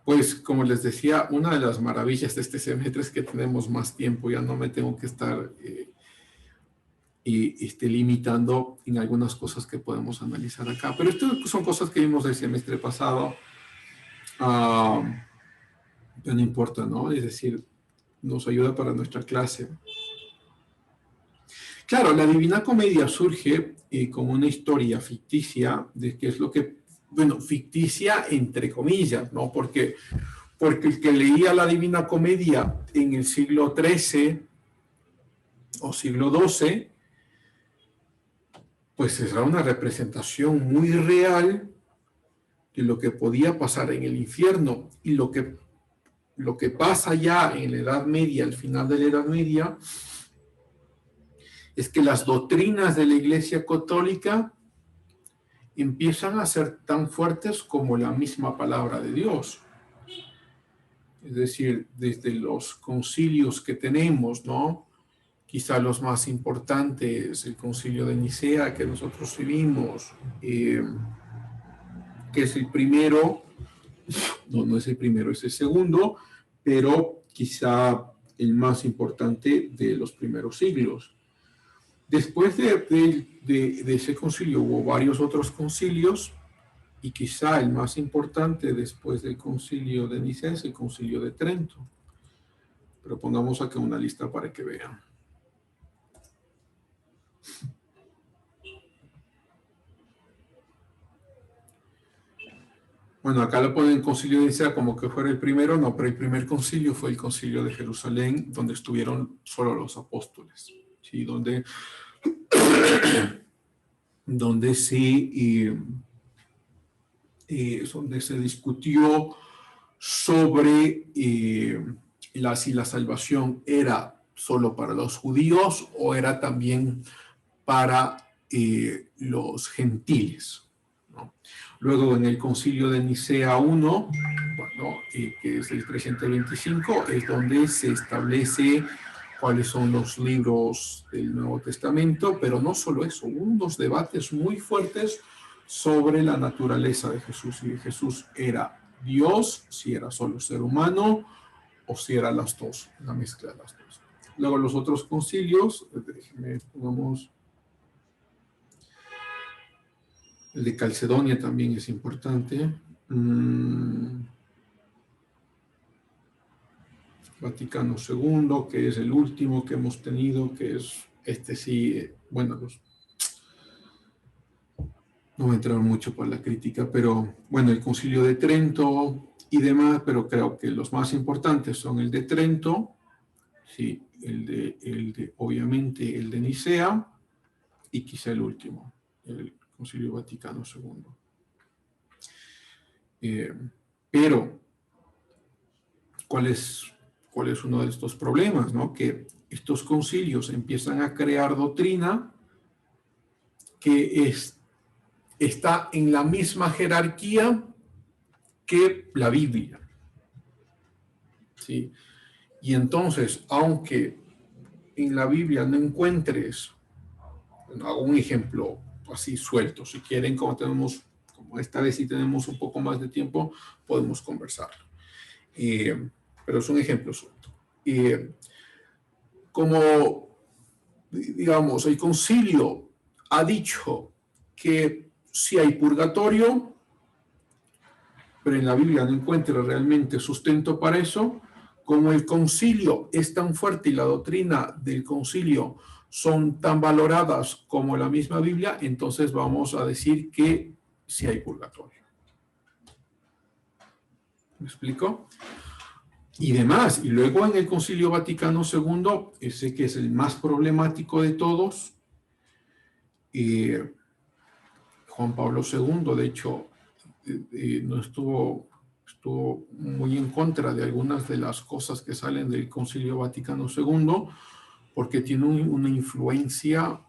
Pues, como les decía, una de las maravillas de este semestre es que tenemos más tiempo, ya no me tengo que estar limitando en algunas cosas que podemos analizar acá. Pero estas son cosas que vimos el semestre pasado, pero no importa, ¿no? Es decir, nos ayuda para nuestra clase. Claro, la Divina Comedia surge como una historia ficticia de qué es lo que, bueno, ficticia entre comillas, ¿no? Porque el que leía la Divina Comedia en el siglo XIII o siglo XII, pues era una representación muy real de lo que podía pasar en el infierno, y lo que pasa ya en la Edad Media, al final de la Edad Media, es que las doctrinas de la Iglesia Católica empiezan a ser tan fuertes como la misma palabra de Dios. Es decir, desde los concilios que tenemos, ¿no? Quizá los más importantes, el concilio de Nicea que nosotros vivimos, que es el primero, no es el primero, es el segundo, pero quizá el más importante de los primeros siglos. Después de ese concilio hubo varios otros concilios, y quizá el más importante después del concilio de Nicea es el concilio de Trento. Pero pongamos acá una lista para que vean. Bueno, acá lo ponen concilio de Nicea como que fuera el primero, no, pero el primer concilio fue el concilio de Jerusalén, donde estuvieron solo los apóstoles, ¿sí? Donde se discutió sobre si la salvación era solo para los judíos o era también para los gentiles, ¿no? Luego en el concilio de Nicea I, bueno, que es el 325, es donde se establece cuáles son los libros del Nuevo Testamento, pero no solo eso, hubo unos debates muy fuertes sobre la naturaleza de Jesús, si Jesús era Dios, si era solo ser humano, o si era las dos, la mezcla de las dos. Luego los otros concilios, déjenme, pongamos, el de Calcedonia también es importante. Vaticano II, que es el último que hemos tenido, que es sí, bueno, no voy a entrar mucho por la crítica, pero bueno, el concilio de Trento y demás, pero creo que los más importantes son el de Trento, sí, obviamente el de Nicea, y quizá el último, el concilio Vaticano II. Pero, ¿cuál es uno de estos problemas, ¿no? Que estos concilios empiezan a crear doctrina que está en la misma jerarquía que la Biblia, ¿sí? Y entonces, aunque en la Biblia no encuentres, bueno, hago un ejemplo así suelto, si quieren, como esta vez sí tenemos un poco más de tiempo, podemos conversarlo. Pero es un ejemplo suelto. Como, digamos, el concilio ha dicho que si hay purgatorio, pero en la Biblia no encuentra realmente sustento para eso, como el concilio es tan fuerte y la doctrina del concilio son tan valoradas como la misma Biblia, entonces vamos a decir que sí hay purgatorio. ¿Me explico? Y demás. Y luego en el Concilio Vaticano II, ese que es el más problemático de todos, Juan Pablo II, de hecho, no estuvo muy en contra de algunas de las cosas que salen del Concilio Vaticano II, porque tiene una influencia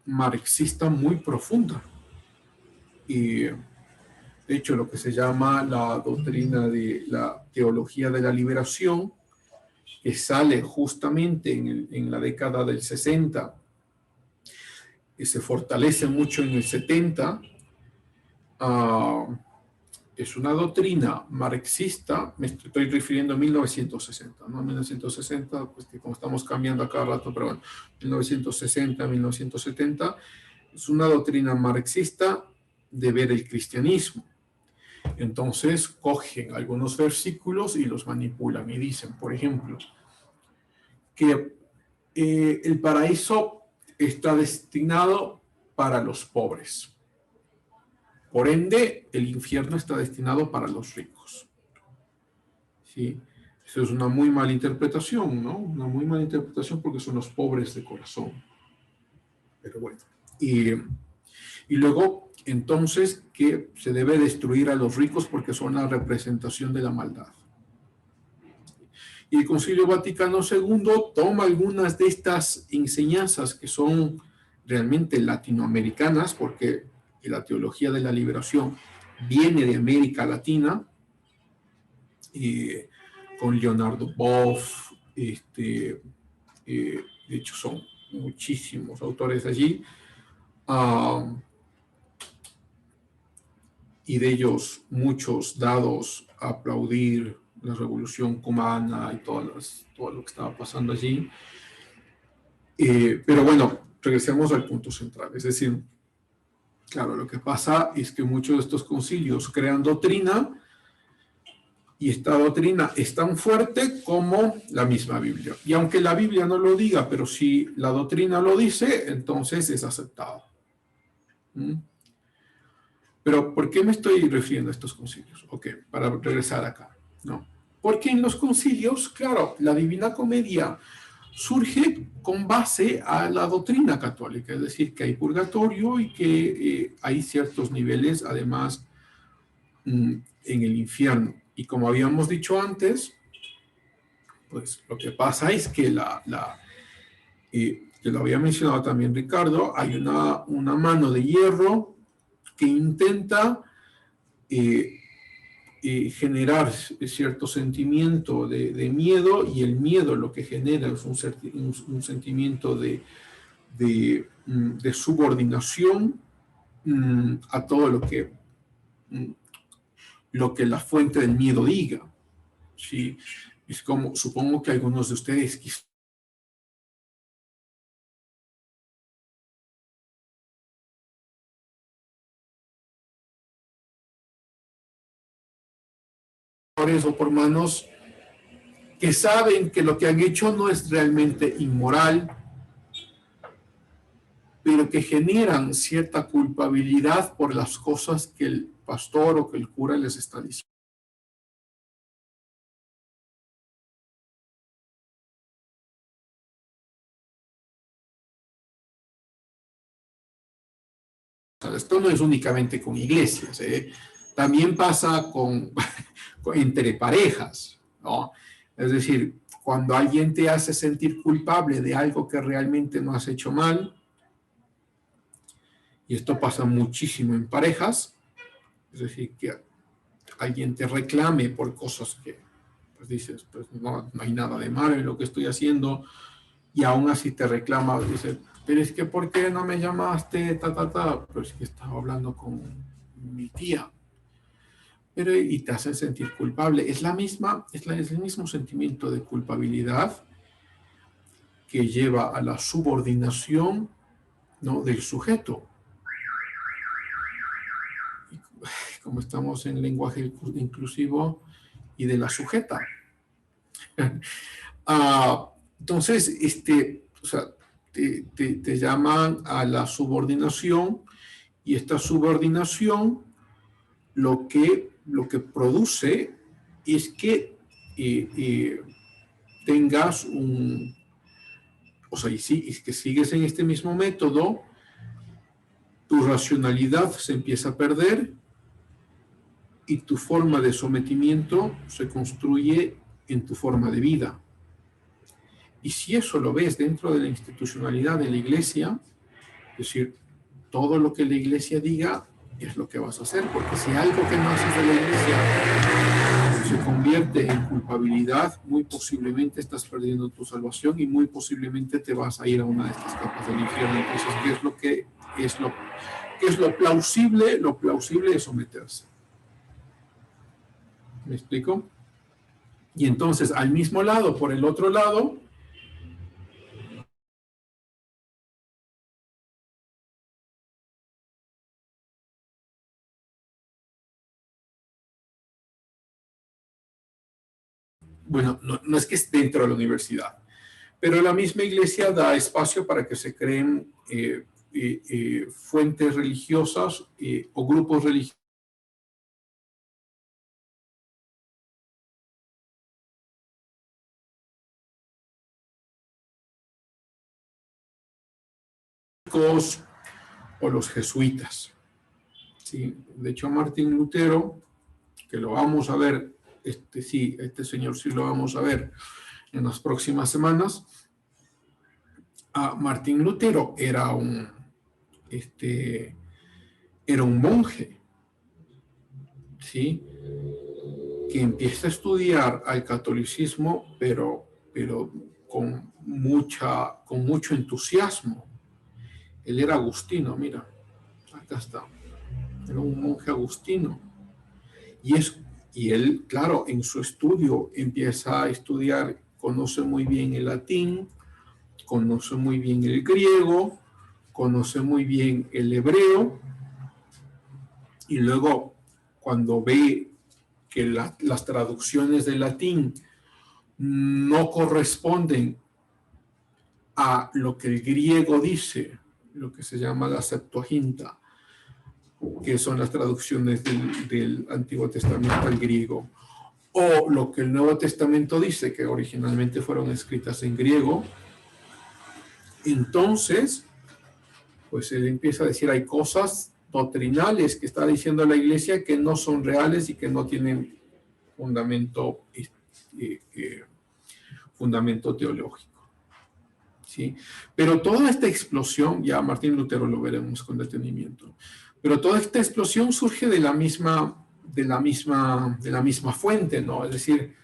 marxista muy profunda. Y de hecho, lo que se llama la doctrina de la teología de la liberación, que sale justamente en la década del 60, y se fortalece mucho en el 70, es una doctrina marxista, me estoy refiriendo a 1960, ¿no? 1960, pues que como estamos cambiando a cada rato, pero bueno, 1960, 1970, es una doctrina marxista de ver el cristianismo. Entonces cogen algunos versículos y los manipulan y dicen, por ejemplo, que el paraíso está destinado para los pobres. Por ende, el infierno está destinado para los ricos. ¿Sí? Eso es una muy mala interpretación, ¿no? Una muy mala interpretación porque son los pobres de corazón. Pero bueno. Y luego, entonces, que se debe destruir a los ricos porque son la representación de la maldad. Y el Concilio Vaticano II toma algunas de estas enseñanzas que son realmente latinoamericanas, porque y la teología de la liberación viene de América Latina, con Leonardo Boff, de hecho son muchísimos autores allí, y de ellos muchos dados a aplaudir la revolución cubana y todo lo que estaba pasando allí. Pero bueno, regresemos al punto central, es decir, claro, lo que pasa es que muchos de estos concilios crean doctrina, y esta doctrina es tan fuerte como la misma Biblia. Y aunque la Biblia no lo diga, pero si la doctrina lo dice, entonces es aceptado. ¿Mm? Pero ¿por qué me estoy refiriendo a estos concilios? Ok, para regresar acá, ¿no? Porque en los concilios, claro, la Divina Comedia surge con base a la doctrina católica, es decir, que hay purgatorio y que hay ciertos niveles, además, en el infierno. Y como habíamos dicho antes, pues lo que pasa es que que lo había mencionado también Ricardo, hay una mano de hierro que intenta generar cierto sentimiento de miedo, y el miedo lo que genera es un sentimiento de subordinación a todo lo que la fuente del miedo diga. ¿Sí? Es como, supongo que algunos de ustedes o por manos que saben que lo que han hecho no es realmente inmoral, pero que generan cierta culpabilidad por las cosas que el pastor o que el cura les está diciendo. Esto no es únicamente con iglesias, también pasa entre parejas, ¿no? Es decir, cuando alguien te hace sentir culpable de algo que realmente no has hecho mal, y esto pasa muchísimo en parejas, es decir, que alguien te reclame por cosas que, pues dices, pues no hay nada de malo en lo que estoy haciendo, y aún así te reclama, dices, pero es que ¿por qué no me llamaste? Pues es que estaba hablando con mi tía. Pero y te hacen sentir culpable. Es el mismo sentimiento de culpabilidad que lleva a la subordinación, ¿no?, del sujeto. Como estamos en lenguaje inclusivo, y de la sujeta. Entonces, o sea, te llaman a la subordinación, y esta subordinación lo que produce es que tengas o sea, es que sigues en este mismo método, tu racionalidad se empieza a perder y tu forma de sometimiento se construye en tu forma de vida. Y si eso lo ves dentro de la institucionalidad de la iglesia, es decir, todo lo que la iglesia diga es lo que vas a hacer, porque si algo que no haces de la iglesia se convierte en culpabilidad, muy posiblemente estás perdiendo tu salvación y muy posiblemente te vas a ir a una de estas capas del infierno. Entonces, ¿qué es lo plausible? Lo plausible es someterse. ¿Me explico? Y entonces, al mismo lado, por el otro lado, bueno, no es que esté dentro de la universidad, pero la misma iglesia da espacio para que se creen fuentes religiosas o grupos religiosos o los jesuitas. ¿Sí? De hecho, Martín Lutero, que lo vamos a ver, este señor sí lo vamos a ver en las próximas semanas. Martín Lutero era era un monje, ¿sí? Que empieza a estudiar al catolicismo, pero con mucho entusiasmo. Él era agustino, mira, acá está. Era un monje agustino. Y él, claro, en su estudio empieza a estudiar, conoce muy bien el latín, conoce muy bien el griego, conoce muy bien el hebreo, y luego cuando ve que las traducciones del latín no corresponden a lo que el griego dice, lo que se llama la Septuaginta, que son las traducciones del Antiguo Testamento al griego, o lo que el Nuevo Testamento dice, que originalmente fueron escritas en griego, entonces, pues él empieza a decir, hay cosas doctrinales que está diciendo la Iglesia que no son reales y que no tienen fundamento teológico. ¿Sí? Pero toda esta explosión, ya Martín Lutero lo veremos con detenimiento, pero toda esta explosión surge de la misma fuente, ¿no? Es decir,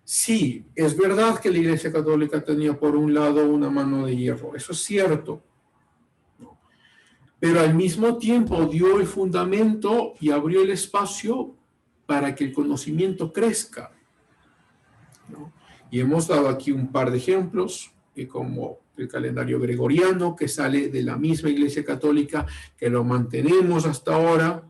sí, es verdad que la Iglesia Católica tenía por un lado una mano de hierro, eso es cierto, ¿no? Pero al mismo tiempo dio el fundamento y abrió el espacio para que el conocimiento crezca, ¿no? Y hemos dado aquí un par de ejemplos, como el calendario gregoriano, que sale de la misma Iglesia Católica, que lo mantenemos hasta ahora,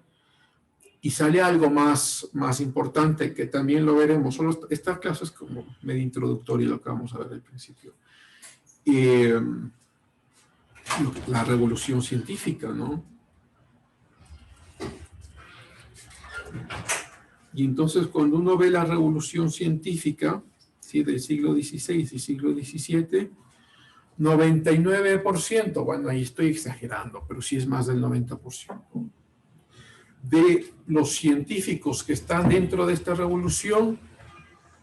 y sale algo más importante, que también lo veremos. Solo esta clase es como medio introductoria, lo que vamos a ver al principio. La revolución científica, ¿no? Y entonces cuando uno ve la revolución científica, ¿sí? Del siglo XVI y siglo XVII, 99%, bueno, ahí estoy exagerando, pero sí es más del 90%, de los científicos que están dentro de esta revolución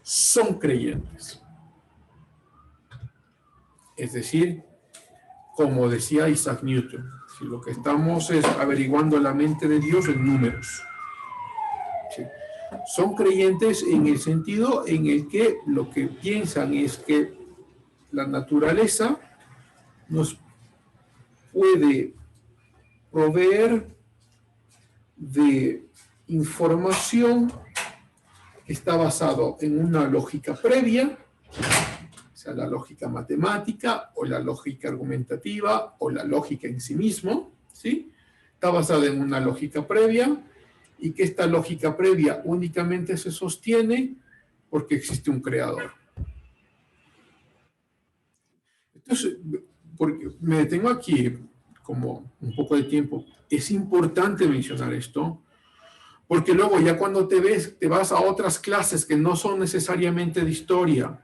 son creyentes. Es decir, como decía Isaac Newton, si lo que estamos es averiguando la mente de Dios en números. ¿Sí? Son creyentes en el sentido en el que lo que piensan es que la naturaleza nos puede proveer de información que está basado en una lógica previa, o sea, la lógica matemática o la lógica argumentativa o la lógica en sí mismo, ¿sí? Está basada en una lógica previa y que esta lógica previa únicamente se sostiene porque existe un creador. Entonces, porque me detengo aquí como un poco de tiempo. Es importante mencionar esto, porque luego ya cuando te vas a otras clases que no son necesariamente de historia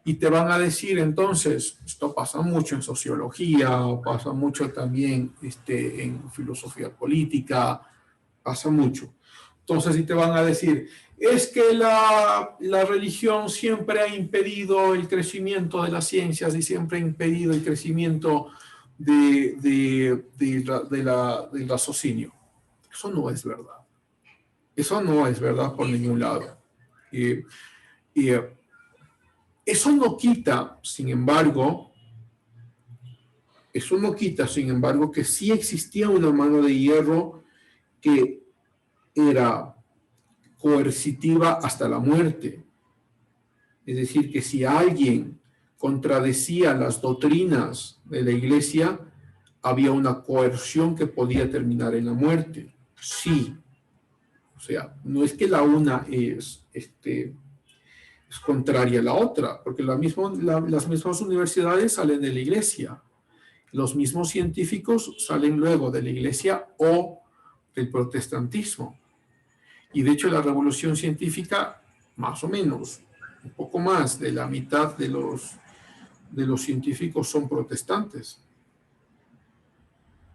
y te van a decir, entonces, esto pasa mucho en sociología, pasa mucho también en filosofía política, pasa mucho. Entonces, si te van a decir, es que la religión siempre ha impedido el crecimiento de las ciencias y siempre ha impedido el crecimiento del raciocinio. Eso no es verdad. Eso no es verdad por ningún lado. Eso no quita, sin embargo, que sí existía una mano de hierro que era coercitiva hasta la muerte. Es decir, que si alguien contradecía las doctrinas de la Iglesia, había una coerción que podía terminar en la muerte. Sí. O sea, no es que la una es contraria a la otra, porque las mismas universidades salen de la Iglesia. Los mismos científicos salen luego de la Iglesia o del protestantismo. Y de hecho la revolución científica, más o menos, un poco más de la mitad de los científicos son protestantes.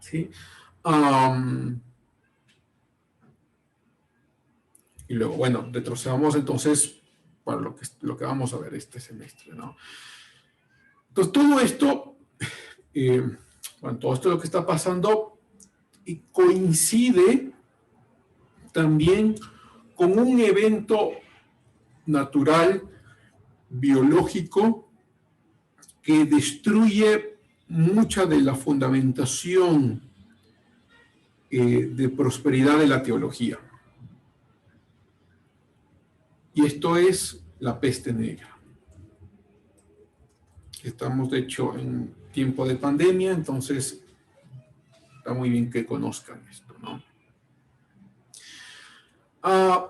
¿Sí? Y luego, bueno, retrocedamos entonces para lo que vamos a ver este semestre, ¿no? Entonces, todo esto lo que está pasando y coincide también con un evento natural, biológico, que destruye mucha de la fundamentación de prosperidad de la teología. Y esto es la peste negra. Estamos, de hecho, en tiempo de pandemia, entonces está muy bien que conozcan esto, ¿no?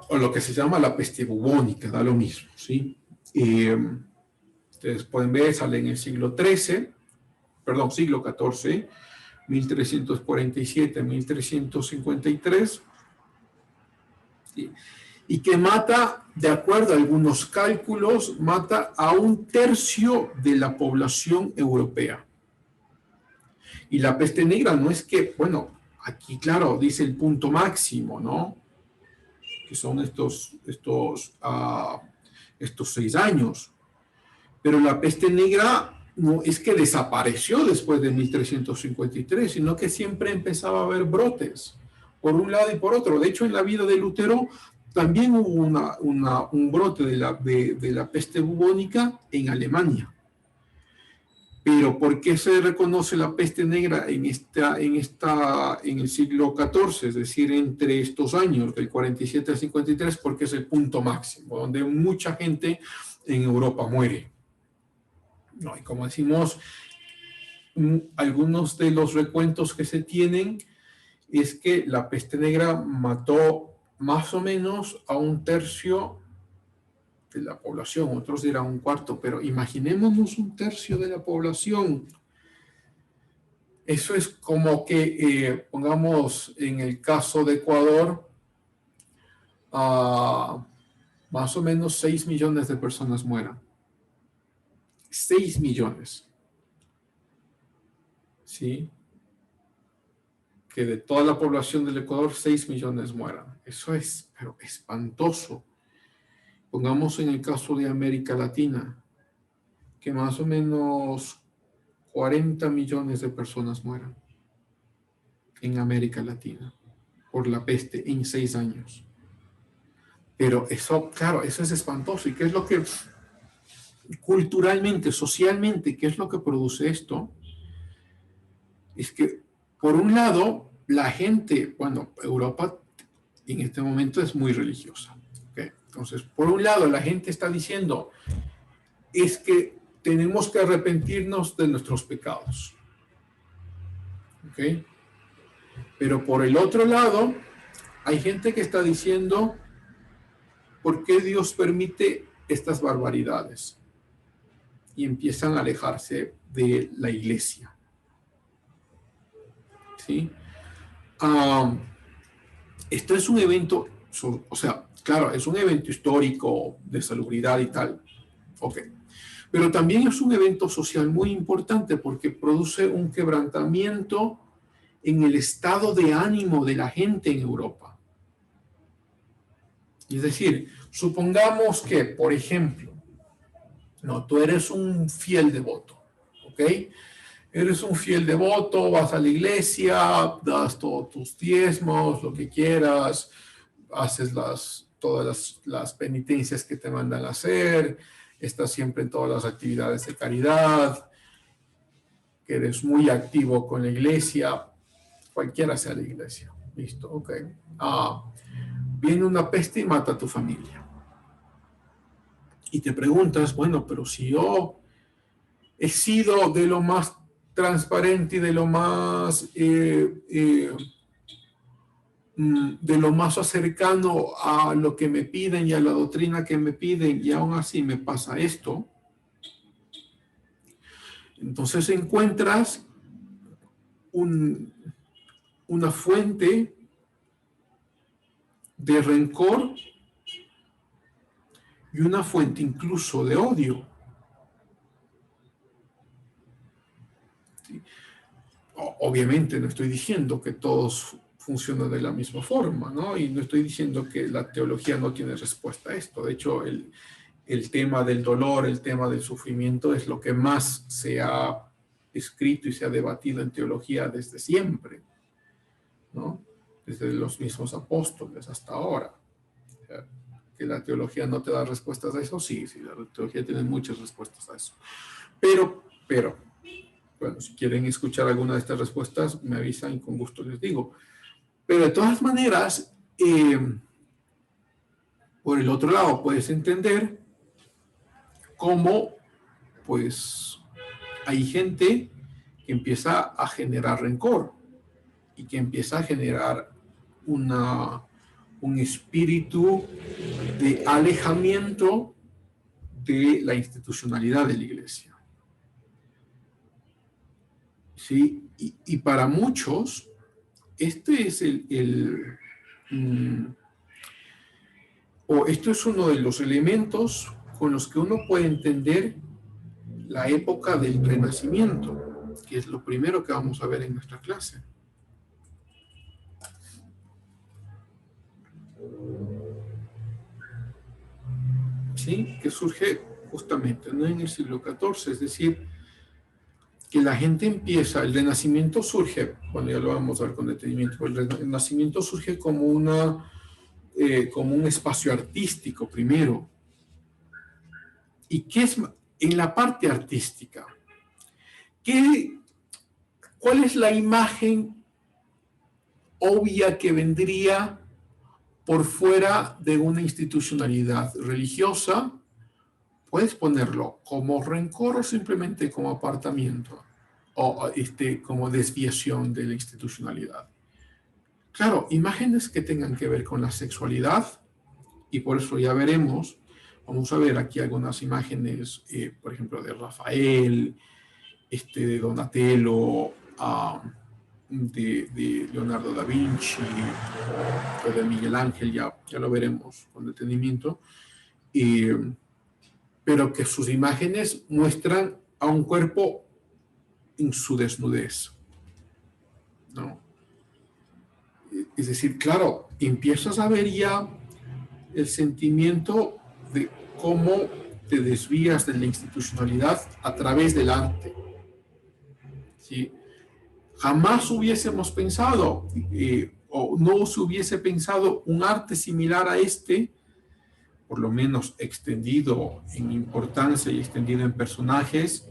O lo que se llama la peste bubónica, da lo mismo, ¿sí? Ustedes pueden ver, sale en el siglo XIV, perdón, siglo XIV, 1347, 1353, ¿sí? Y que mata, de acuerdo a algunos cálculos, mata a 1/3 de la población europea. Y la peste negra no es que, bueno, aquí claro, dice el punto máximo, ¿no? Que son estos 6 años. Pero la peste negra no es que desapareció después de 1353, sino que siempre empezaba a haber brotes, por un lado y por otro. De hecho, en la vida de Lutero también hubo un brote de la peste bubónica en Alemania. Pero ¿por qué se reconoce la peste negra en el siglo XIV? Es decir, entre estos años, del 47 al 53, porque es el punto máximo, donde mucha gente en Europa muere. No, y como decimos, algunos de los recuentos que se tienen es que la peste negra mató más o menos a 1/3 de la población, otros dirán 1/4, pero imaginémonos 1/3 de la población. Eso es como que, pongamos en el caso de Ecuador, más o menos 6 millones de personas mueran. 6 millones. ¿Sí? Que de toda la población del Ecuador, 6 millones mueran. Eso es, pero espantoso. Pongamos en el caso de América Latina, que más o menos 40 millones de personas mueran en América Latina por la peste en 6 años. Pero eso, claro, eso es espantoso. ¿Y qué es lo que culturalmente, socialmente, qué es lo que produce esto? Es que, por un lado, la gente, bueno, Europa en este momento es muy religiosa. ¿Okay? Entonces, por un lado, la gente está diciendo, es que tenemos que arrepentirnos de nuestros pecados. ¿Okay? Pero por el otro lado, hay gente que está diciendo, ¿por qué Dios permite estas barbaridades? Y empiezan a alejarse de la iglesia. ¿Sí? Esto es un evento, o sea, claro, es un evento histórico de salubridad y tal. Ok. Pero también es un evento social muy importante porque produce un quebrantamiento en el estado de ánimo de la gente en Europa. Es decir, supongamos que, por ejemplo, no, tú eres un fiel devoto, ¿ok? Eres un fiel devoto, vas a la iglesia, das todos tus diezmos, lo que quieras, haces todas las penitencias que te mandan a hacer, estás siempre en todas las actividades de caridad, que eres muy activo con la iglesia, cualquiera sea la iglesia. Listo, ok. Viene una peste y mata a tu familia. Y te preguntas, bueno, pero si yo he sido de lo más transparente y de lo más cercano a lo que me piden y a la doctrina que me piden, y aún así me pasa esto, entonces encuentras una fuente de rencor y una fuente incluso de odio. ¿Sí? Obviamente no estoy diciendo que todos funcionan de la misma forma, ¿no? Y no estoy diciendo que la teología no tiene respuesta a esto. De hecho, el tema del dolor, el tema del sufrimiento es lo que más se ha escrito y se ha debatido en teología desde siempre. ¿no? Desde los mismos apóstoles hasta ahora. O sea, que la teología no te da respuestas a eso, sí, la teología tiene muchas respuestas a eso. Pero, bueno, si quieren escuchar alguna de estas respuestas, me avisan y con gusto les digo. Pero de todas maneras, por el otro lado, puedes entender cómo, pues, hay gente que empieza a generar rencor y que empieza a generar un espíritu de alejamiento de la institucionalidad de la iglesia. ¿Sí? Y para muchos, este es esto es uno de los elementos con los que uno puede entender la época del Renacimiento, que es lo primero que vamos a ver en nuestra clase. ¿Sí? Que surge justamente, ¿no?, en el siglo XIV, es decir, que la gente empieza, el Renacimiento surge, bueno, ya lo vamos a ver con detenimiento, el Renacimiento surge como un espacio artístico primero. ¿Y qué es en la parte artística? ¿Cuál es la imagen obvia que vendría por fuera de una institucionalidad religiosa? Puedes ponerlo como rencor o simplemente como apartamiento o como desviación de la institucionalidad. Claro, imágenes que tengan que ver con la sexualidad, y por eso ya veremos, vamos a ver aquí algunas imágenes, por ejemplo, de Rafael, de Donatello, de Leonardo da Vinci, o de Miguel Ángel, ya lo veremos con detenimiento, pero que sus imágenes muestran a un cuerpo en su desnudez, ¿no? Es decir, claro, empiezas a ver ya el sentimiento de cómo te desvías de la institucionalidad a través del arte. ¿Sí? Jamás hubiésemos pensado, o no se hubiese pensado un arte similar a por lo menos extendido en importancia y extendido en personajes,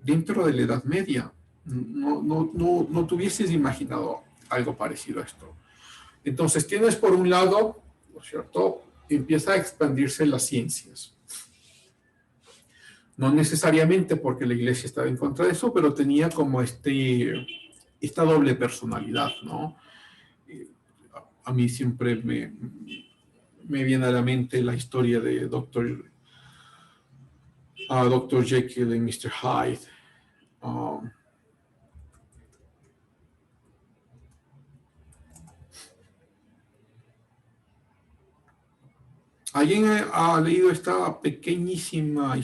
dentro de la Edad Media. No te hubieses imaginado algo parecido a esto. Entonces tienes por un lado, ¿no es cierto?, empieza a expandirse las ciencias. No necesariamente porque la iglesia estaba en contra de eso, pero tenía como esta doble personalidad, ¿no? A mí siempre me viene a la mente la historia de Dr. Jekyll y Mr. Hyde. ¿Alguien ha leído esta pequeñísima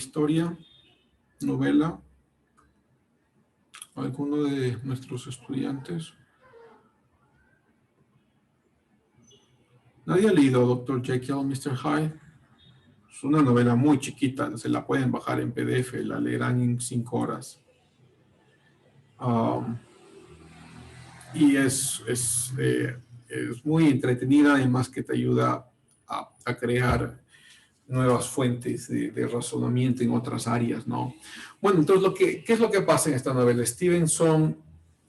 novela? ¿Alguno de nuestros estudiantes? ¿Nadie ha leído Dr. Jekyll, Mr. Hyde? Es una novela muy chiquita, se la pueden bajar en PDF, la leerán en 5 horas. Y es muy entretenida, además que te ayuda a crear nuevas fuentes de razonamiento en otras áreas, ¿no? Bueno, entonces, ¿qué es lo que pasa en esta novela? Stevenson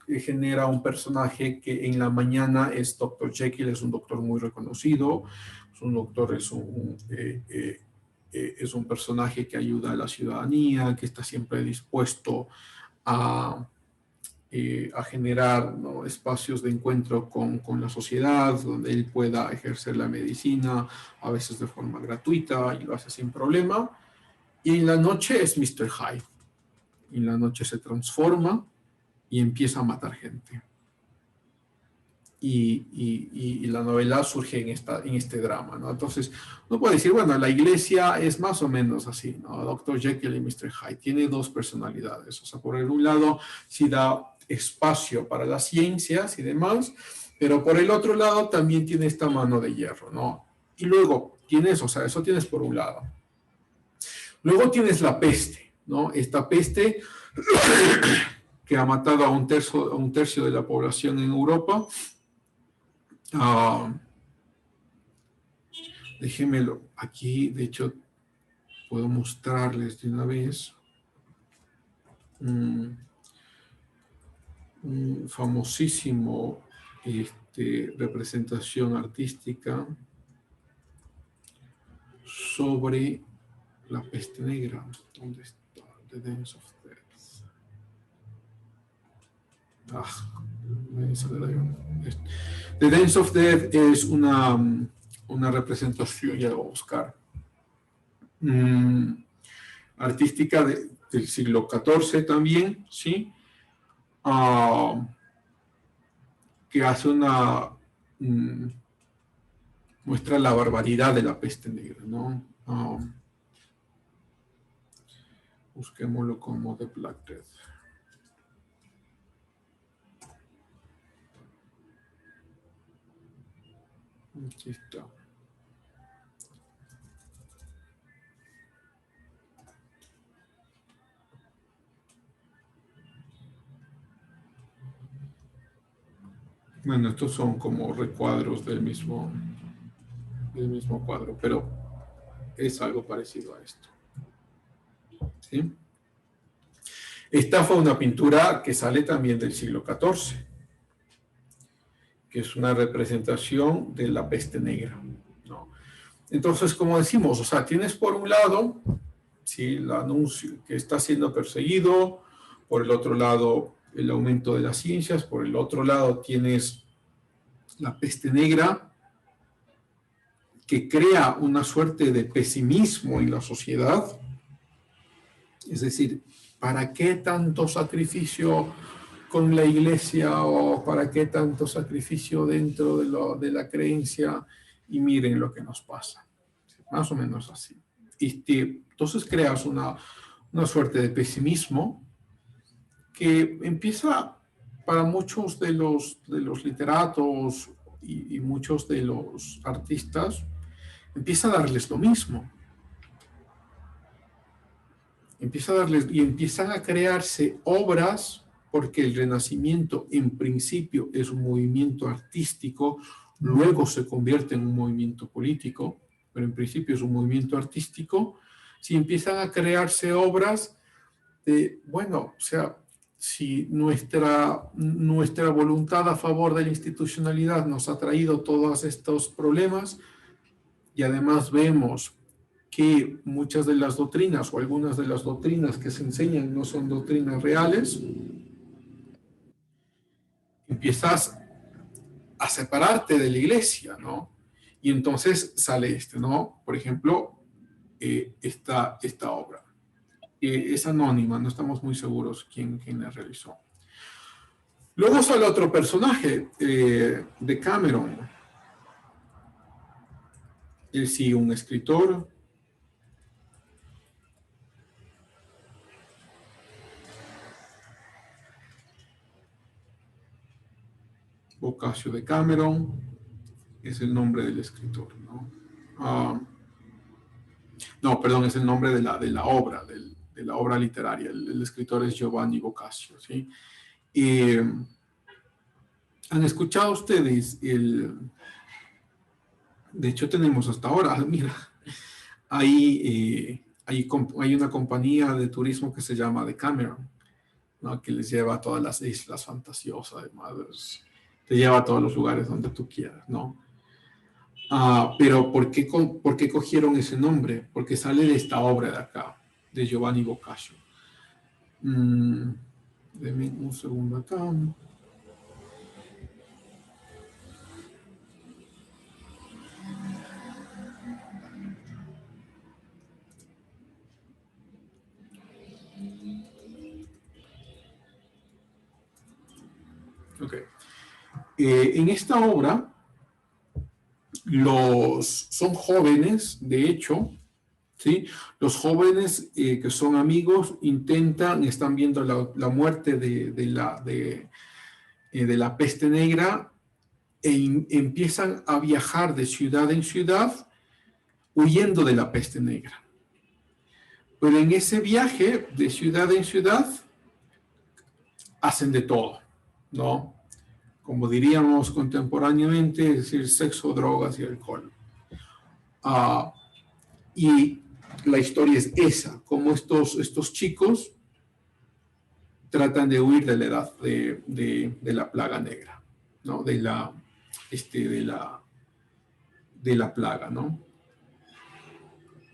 genera un personaje que en la mañana es Dr. Jekyll, es un doctor muy reconocido, es un personaje que ayuda a la ciudadanía, que está siempre dispuesto a generar, ¿no?, espacios de encuentro con la sociedad, donde él pueda ejercer la medicina, a veces de forma gratuita, y lo hace sin problema. Y en la noche es Mr. Hyde. En la noche se transforma y empieza a matar gente. Y la novela surge en este drama, ¿no? Entonces, uno puede decir, bueno, la iglesia es más o menos así, ¿no? Dr. Jekyll y Mr. Hyde tiene dos personalidades. O sea, por un lado, sí da espacio para las ciencias y demás, pero por el otro lado también tiene esta mano de hierro, ¿no? Y luego tienes, o sea, eso tienes por un lado. Luego tienes la peste, ¿no? Esta peste que ha matado a un tercio de la población en Europa Déjenmelo aquí, de hecho, puedo mostrarles de una vez. Un famosísimo representación artística sobre la peste negra. ¿Dónde está? The Dance of Death. The Dance of Death es una representación, ya lo voy a buscar, artística del siglo XIV también, ¿sí? Que hace muestra la barbaridad de la peste negra, ¿no? Busquémoslo como The Black Death. Aquí está. Bueno, estos son como recuadros del mismo cuadro, pero es algo parecido a esto. ¿Sí? Esta fue una pintura que sale también del siglo XIV, que es una representación de la peste negra, ¿no? Entonces, como decimos, o sea, tienes por un lado, ¿sí?, el anuncio que está siendo perseguido, por el otro lado, el aumento de las ciencias, por el otro lado tienes la peste negra, que crea una suerte de pesimismo en la sociedad. Es decir, ¿para qué tanto sacrificio con la iglesia o para qué tanto sacrificio dentro de la creencia? Y miren lo que nos pasa. Más o menos así. Entonces creas una suerte de pesimismo que empieza para muchos de los literatos y muchos de los artistas, empieza a darles lo mismo. Empiezan a crearse obras, porque el Renacimiento en principio es un movimiento artístico, luego se convierte en un movimiento político, pero en principio es un movimiento artístico. Si empiezan a crearse obras de, bueno, o sea, si nuestra voluntad a favor de la institucionalidad nos ha traído todos estos problemas, y además vemos que muchas de las doctrinas o algunas de las doctrinas que se enseñan no son doctrinas reales, empiezas a separarte de la iglesia, ¿no? Y entonces sale ¿no? Por ejemplo, esta obra. Es anónima, no estamos muy seguros quién la realizó. Luego sale otro personaje, de Cameron. Él sí, un escritor. Boccaccio de Cameron es el nombre del escritor, ¿no? No, perdón, es el nombre de la obra, de la obra literaria. El escritor es Giovanni Boccaccio, ¿sí? ¿Han escuchado ustedes de hecho tenemos hasta ahora, mira, hay una compañía de turismo que se llama Decameron, ¿no?, que les lleva a todas las islas fantasiosas, además, te lleva a todos los lugares donde tú quieras, ¿no? Pero ¿por qué cogieron ese nombre? Porque sale de esta obra de acá, de Giovanni Boccaccio. Denme un segundo acá. Ok. En esta obra, son jóvenes, de hecho, ¿sí? Los jóvenes que son amigos están viendo la muerte de la peste negra e empiezan a viajar de ciudad en ciudad huyendo de la peste negra. Pero en ese viaje de ciudad en ciudad hacen de todo, ¿no? como diríamos contemporáneamente, es decir, sexo, drogas y alcohol. Y la historia es esa, cómo estos chicos tratan de huir de la edad de la plaga negra, ¿no? De la plaga, ¿no?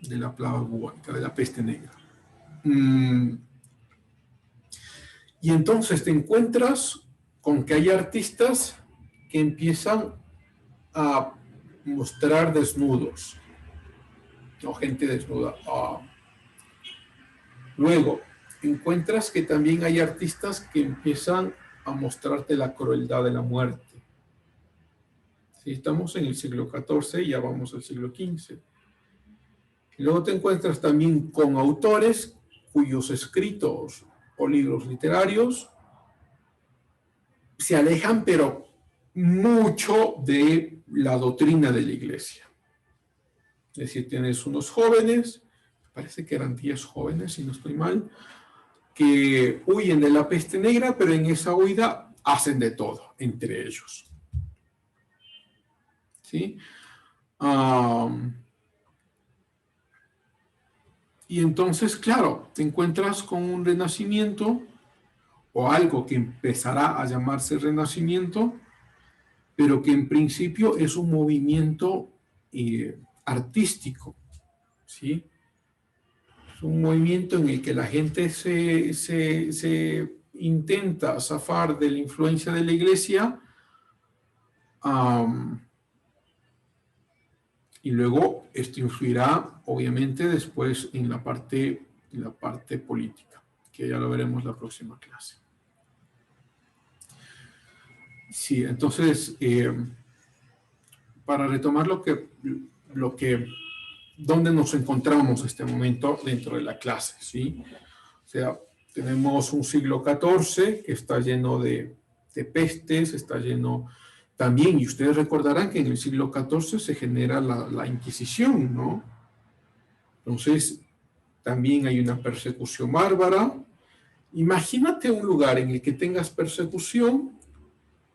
De la plaga bubónica, de la peste negra. Y entonces te encuentras con que hay artistas que empiezan a mostrar desnudos, o gente desnuda. Luego, encuentras que también hay artistas que empiezan a mostrarte la crueldad de la muerte. ¿Sí? Estamos en el siglo XIV y ya vamos al siglo XV. Y luego te encuentras también con autores cuyos escritos o libros literarios se alejan, pero mucho de la doctrina de la iglesia. Es decir, tienes unos jóvenes, parece que eran 10 jóvenes, si no estoy mal, que huyen de la peste negra, pero en esa huida hacen de todo, entre ellos. ¿Sí? Y entonces, claro, te encuentras con un renacimiento o algo que empezará a llamarse renacimiento, pero que en principio es un movimiento artístico, ¿sí? Es un movimiento en el que la gente se intenta zafar de la influencia de la iglesia, y luego esto influirá, obviamente, después en la parte política, que ya lo veremos la próxima clase. Sí, entonces, para retomar dónde nos encontramos en este momento dentro de la clase, ¿sí? O sea, tenemos un siglo XIV que está lleno de pestes, está lleno también, y ustedes recordarán que en el siglo XIV se genera la Inquisición, ¿no? Entonces, también hay una persecución bárbara. Imagínate un lugar en el que tengas persecución,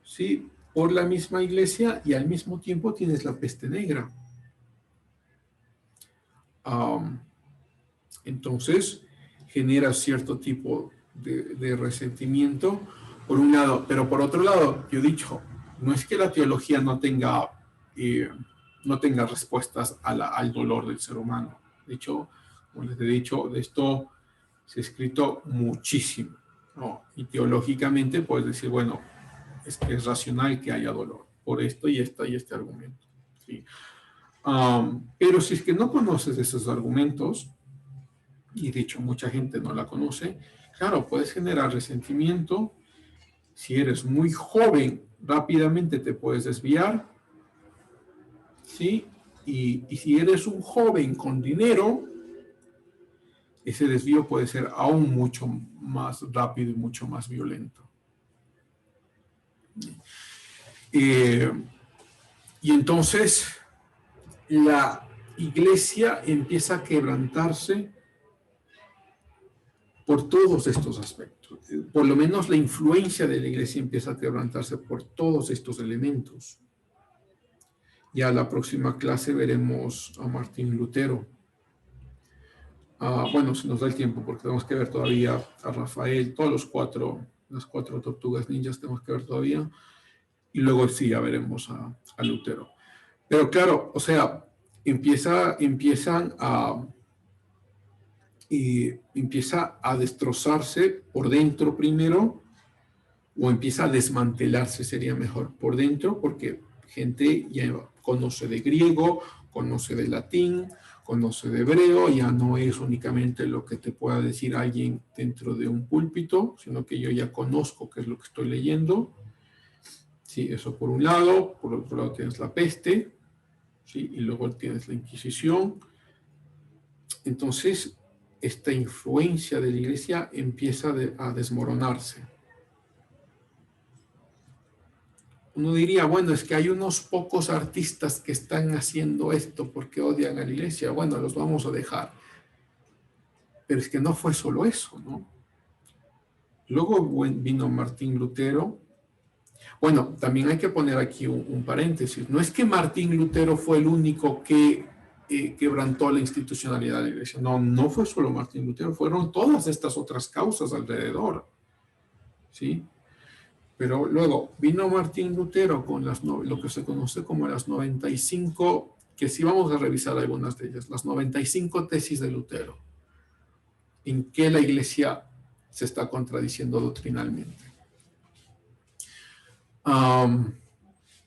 ¿sí?, por la misma iglesia y al mismo tiempo tienes la peste negra. Entonces, genera cierto tipo de resentimiento, por un lado, pero por otro lado, yo he dicho, no es que la teología no tenga respuestas al dolor del ser humano. De hecho, como les he dicho, de esto se ha escrito muchísimo, ¿no? Y teológicamente puedes decir, bueno, es que es racional que haya dolor por esto y este argumento, ¿sí? Pero si es que no conoces esos argumentos, y de hecho mucha gente no la conoce, claro, puedes generar resentimiento. Si eres muy joven, rápidamente te puedes desviar, ¿sí? Y si eres un joven con dinero, ese desvío puede ser aún mucho más rápido y mucho más violento. Y entonces la iglesia empieza a quebrantarse por todos estos aspectos. Por lo menos la influencia de la iglesia empieza a quebrantarse por todos estos elementos. Ya la próxima clase veremos a Martín Lutero. Bueno, se nos da el tiempo porque tenemos que ver todavía a Rafael, las cuatro tortugas ninjas tenemos que ver todavía. Y luego sí, ya veremos a Lutero. Pero claro, o sea, empieza a destrozarse por dentro primero, o empieza a desmantelarse, sería mejor, por dentro, porque gente ya conoce de griego, conoce de latín, conoce de hebreo, ya no es únicamente lo que te pueda decir alguien dentro de un púlpito, sino que yo ya conozco qué es lo que estoy leyendo. Sí, eso por un lado. Por otro lado tienes la peste, ¿sí? Y luego tienes la Inquisición. Entonces, esta influencia de la iglesia empieza a desmoronarse. Uno diría, bueno, es que hay unos pocos artistas que están haciendo esto porque odian a la iglesia. Bueno, los vamos a dejar. Pero es que no fue solo eso, ¿no? Luego vino Martín Lutero Bueno, también hay que poner aquí un paréntesis. No es que Martín Lutero fue el único que quebrantó la institucionalidad de la Iglesia. No, no fue solo Martín Lutero, fueron todas estas otras causas alrededor. ¿Sí? Pero luego vino Martín Lutero con lo que se conoce como las 95, que sí vamos a revisar algunas de ellas, las 95 tesis de Lutero, en que la Iglesia se está contradiciendo doctrinalmente.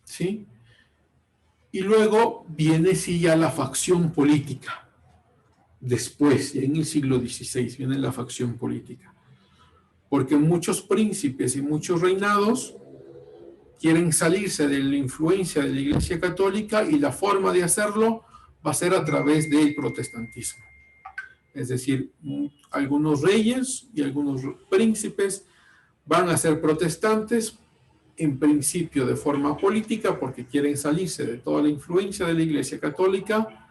¿Sí? Y luego viene sí ya la facción política. Después, en el siglo XVI, viene la facción política. Porque muchos príncipes y muchos reinados quieren salirse de la influencia de la Iglesia Católica y la forma de hacerlo va a ser a través del protestantismo. Es decir, algunos reyes y algunos príncipes van a ser protestantes en principio de forma política porque quieren salirse de toda la influencia de la Iglesia Católica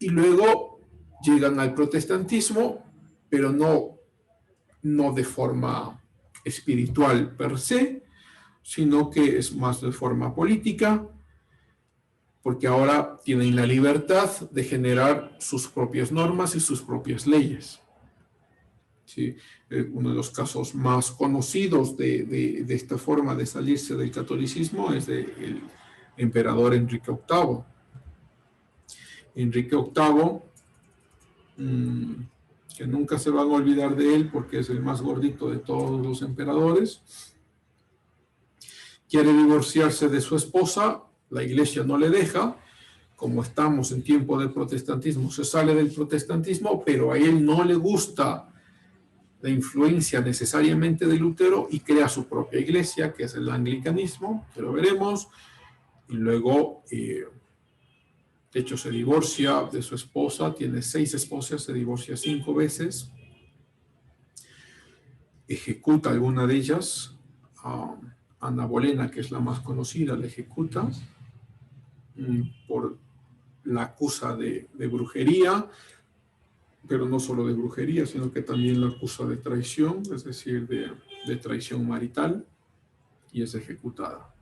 y luego llegan al protestantismo, pero no de forma espiritual per se, sino que es más de forma política, porque ahora tienen la libertad de generar sus propias normas y sus propias leyes. ¿Sí? Uno de los casos más conocidos de esta forma de salirse del catolicismo es del emperador Enrique VIII. Enrique VIII, que nunca se van a olvidar de él porque es el más gordito de todos los emperadores, quiere divorciarse de su esposa, la Iglesia no le deja. Como estamos en tiempo del protestantismo, se sale del protestantismo, pero a él no le gusta la influencia necesariamente de Lutero y crea su propia iglesia, que es el anglicanismo, que lo veremos, y luego, de hecho, se divorcia de su esposa, tiene 6 esposas, se divorcia 5 veces, ejecuta alguna de ellas, Ana Bolena, que es la más conocida, la ejecuta, la acusa de brujería, pero no solo de brujería, sino que también la acusa de traición, es decir, de traición marital, y es ejecutada.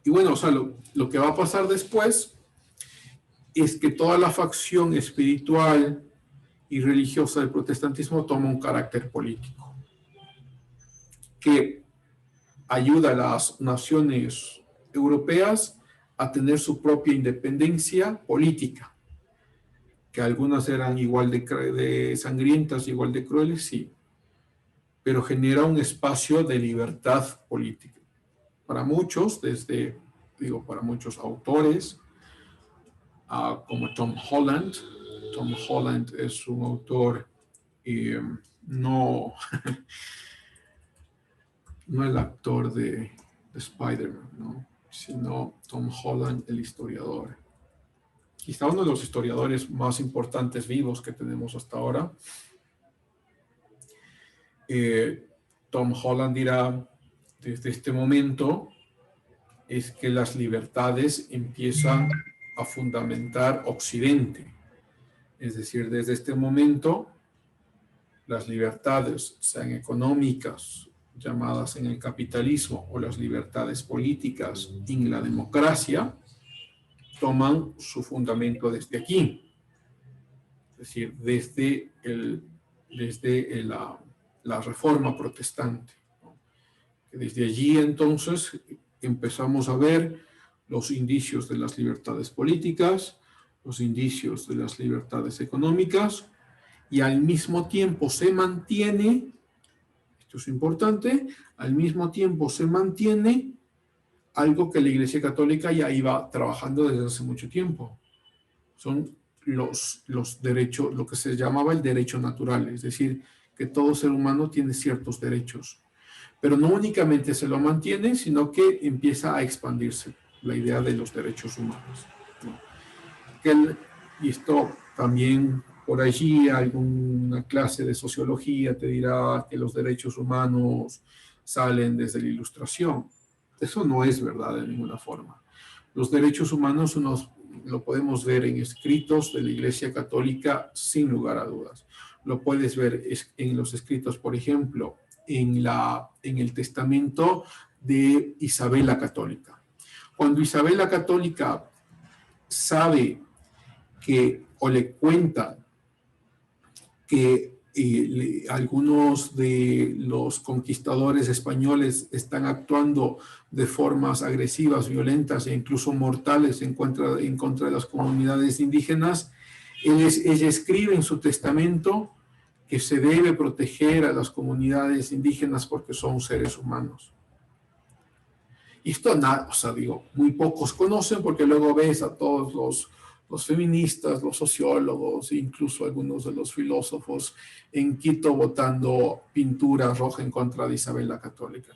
Y bueno, o sea, lo que va a pasar después es que toda la facción espiritual y religiosa del protestantismo toma un carácter político, que ayuda a las naciones europeas a tener su propia independencia política, que algunas eran igual de sangrientas, igual de crueles, sí, pero genera un espacio de libertad política. Para muchos, para muchos autores, como Tom Holland. Tom Holland es un autor, no el actor de Spider-Man, ¿no? Sino Tom Holland, el historiador. Quizá uno de los historiadores más importantes vivos que tenemos hasta ahora. Tom Holland dirá, desde este momento, es que las libertades empiezan a fundamentar Occidente. Es decir, desde este momento, las libertades, sean económicas, llamadas en el capitalismo, o las libertades políticas en la democracia, toman su fundamento desde aquí. Es decir, desde la Reforma Protestante. Desde allí, entonces, empezamos a ver los indicios de las libertades políticas, los indicios de las libertades económicas, y al mismo tiempo se mantiene, esto es importante, al mismo tiempo se mantiene algo que la Iglesia Católica ya iba trabajando desde hace mucho tiempo. Son los derechos, lo que se llamaba el derecho natural, es decir, que todo ser humano tiene ciertos derechos. Pero no únicamente se lo mantiene, sino que empieza a expandirse la idea de los derechos humanos, ¿no? Y esto también, por allí, alguna clase de sociología te dirá que los derechos humanos salen desde la Ilustración. Eso no es verdad de ninguna forma. Los derechos humanos lo podemos ver en escritos de la Iglesia Católica sin lugar a dudas. Lo puedes ver en los escritos, por ejemplo, en el testamento de Isabel la Católica. Cuando Isabel la Católica sabe que, o le cuenta que algunos de los conquistadores españoles están actuando de formas agresivas, violentas e incluso mortales en contra de las comunidades indígenas, ella escribe en su testamento que se debe proteger a las comunidades indígenas porque son seres humanos. Y esto, o sea, digo, muy pocos conocen porque luego ves a todos los feministas, los sociólogos, incluso algunos de los filósofos en Quito botando pintura roja en contra de Isabel la Católica.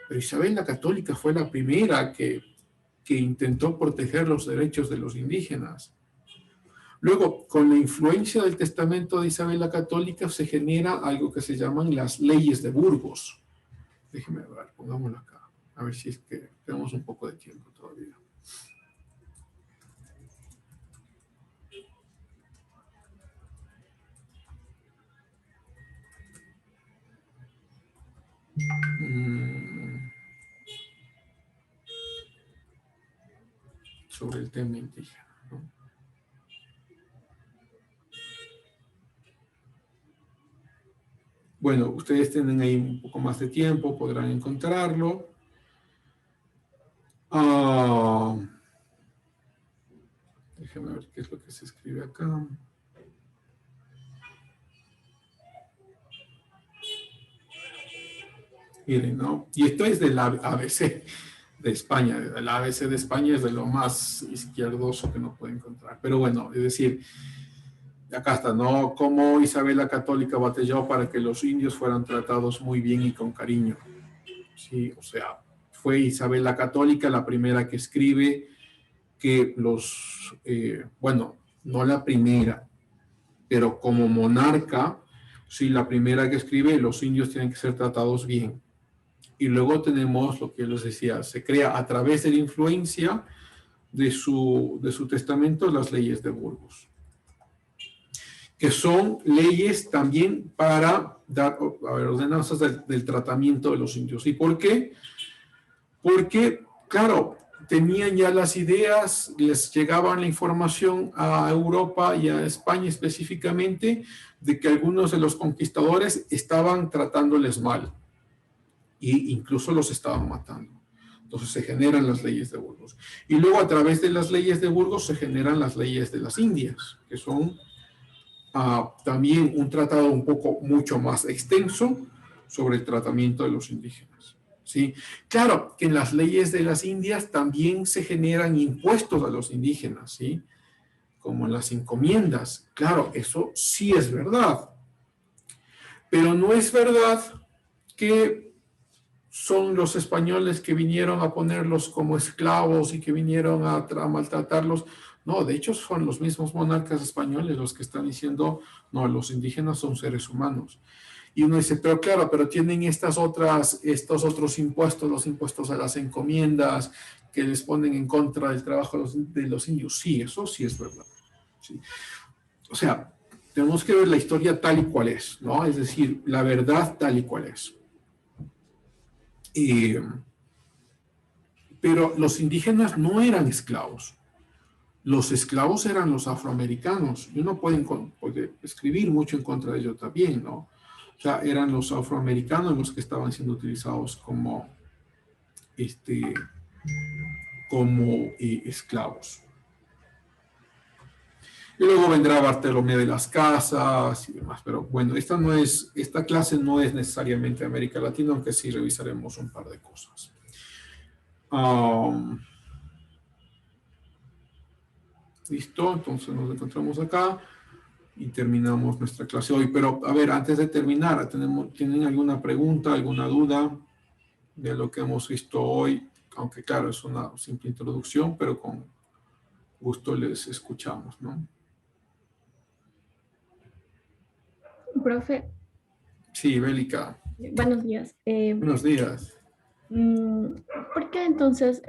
Pero Isabel la Católica fue la primera que intentó proteger los derechos de los indígenas. Luego, con la influencia del testamento de Isabel la Católica, se genera algo que se llaman las leyes de Burgos. Déjenme ver, pongámoslo acá. A ver si es que tenemos un poco de tiempo todavía. Sobre el tema indígena, ¿no? Bueno, ustedes tienen ahí un poco más de tiempo, podrán encontrarlo. Déjenme ver qué es lo que se escribe acá. Miren, ¿no? Y esto es del ABC de España. El ABC de España es de lo más izquierdoso que no puede encontrar. Pero bueno, es decir, acá está, ¿no? Cómo Isabel la Católica batalló para que los indios fueran tratados muy bien y con cariño. Sí, o sea, fue Isabel la Católica la primera que escribe que bueno, no la primera, pero como monarca, sí, la primera que escribe, los indios tienen que ser tratados bien. Y luego tenemos lo que les decía, se crea a través de la influencia de su testamento las leyes de Burgos, que son leyes también para dar ordenanzas del tratamiento de los indios. ¿Y por qué? Porque, claro, tenían ya las ideas, les llegaban la información a Europa y a España específicamente de que algunos de los conquistadores estaban tratándoles mal e incluso los estaban matando. Entonces se generan las leyes de Burgos. Y luego a través de las leyes de Burgos se generan las leyes de las Indias, que son también un tratado mucho más extenso sobre el tratamiento de los indígenas. ¿Sí? Claro que en las leyes de las Indias también se generan impuestos a los indígenas, ¿sí? Como en las encomiendas. Claro, eso sí es verdad. Pero no es verdad que son los españoles que vinieron a ponerlos como esclavos y que vinieron a maltratarlos. No, de hecho son los mismos monarcas españoles los que están diciendo, no, los indígenas son seres humanos. Y uno dice, pero claro, pero tienen estos otros impuestos, los impuestos a las encomiendas, que les ponen en contra del trabajo de los indios. Sí, eso sí es verdad. Sí. O sea, tenemos que ver la historia tal y cual es, ¿no? Es decir, la verdad tal y cual es. Pero los indígenas no eran esclavos. Los esclavos eran los afroamericanos. Y uno puede escribir mucho en contra de ello también, ¿no? O sea, eran los afroamericanos los que estaban siendo utilizados como esclavos. Y luego vendrá Bartolomé de las Casas y demás. Pero bueno, esta clase no es necesariamente América Latina, aunque sí revisaremos un par de cosas. Listo, entonces nos encontramos acá y terminamos nuestra clase hoy. Pero, a ver, antes de terminar, ¿tienen alguna pregunta, alguna duda de lo que hemos visto hoy? Aunque, claro, es una simple introducción, pero con gusto les escuchamos, ¿no? Profe. Sí, Bélica. Buenos días. Buenos días. ¿Por qué entonces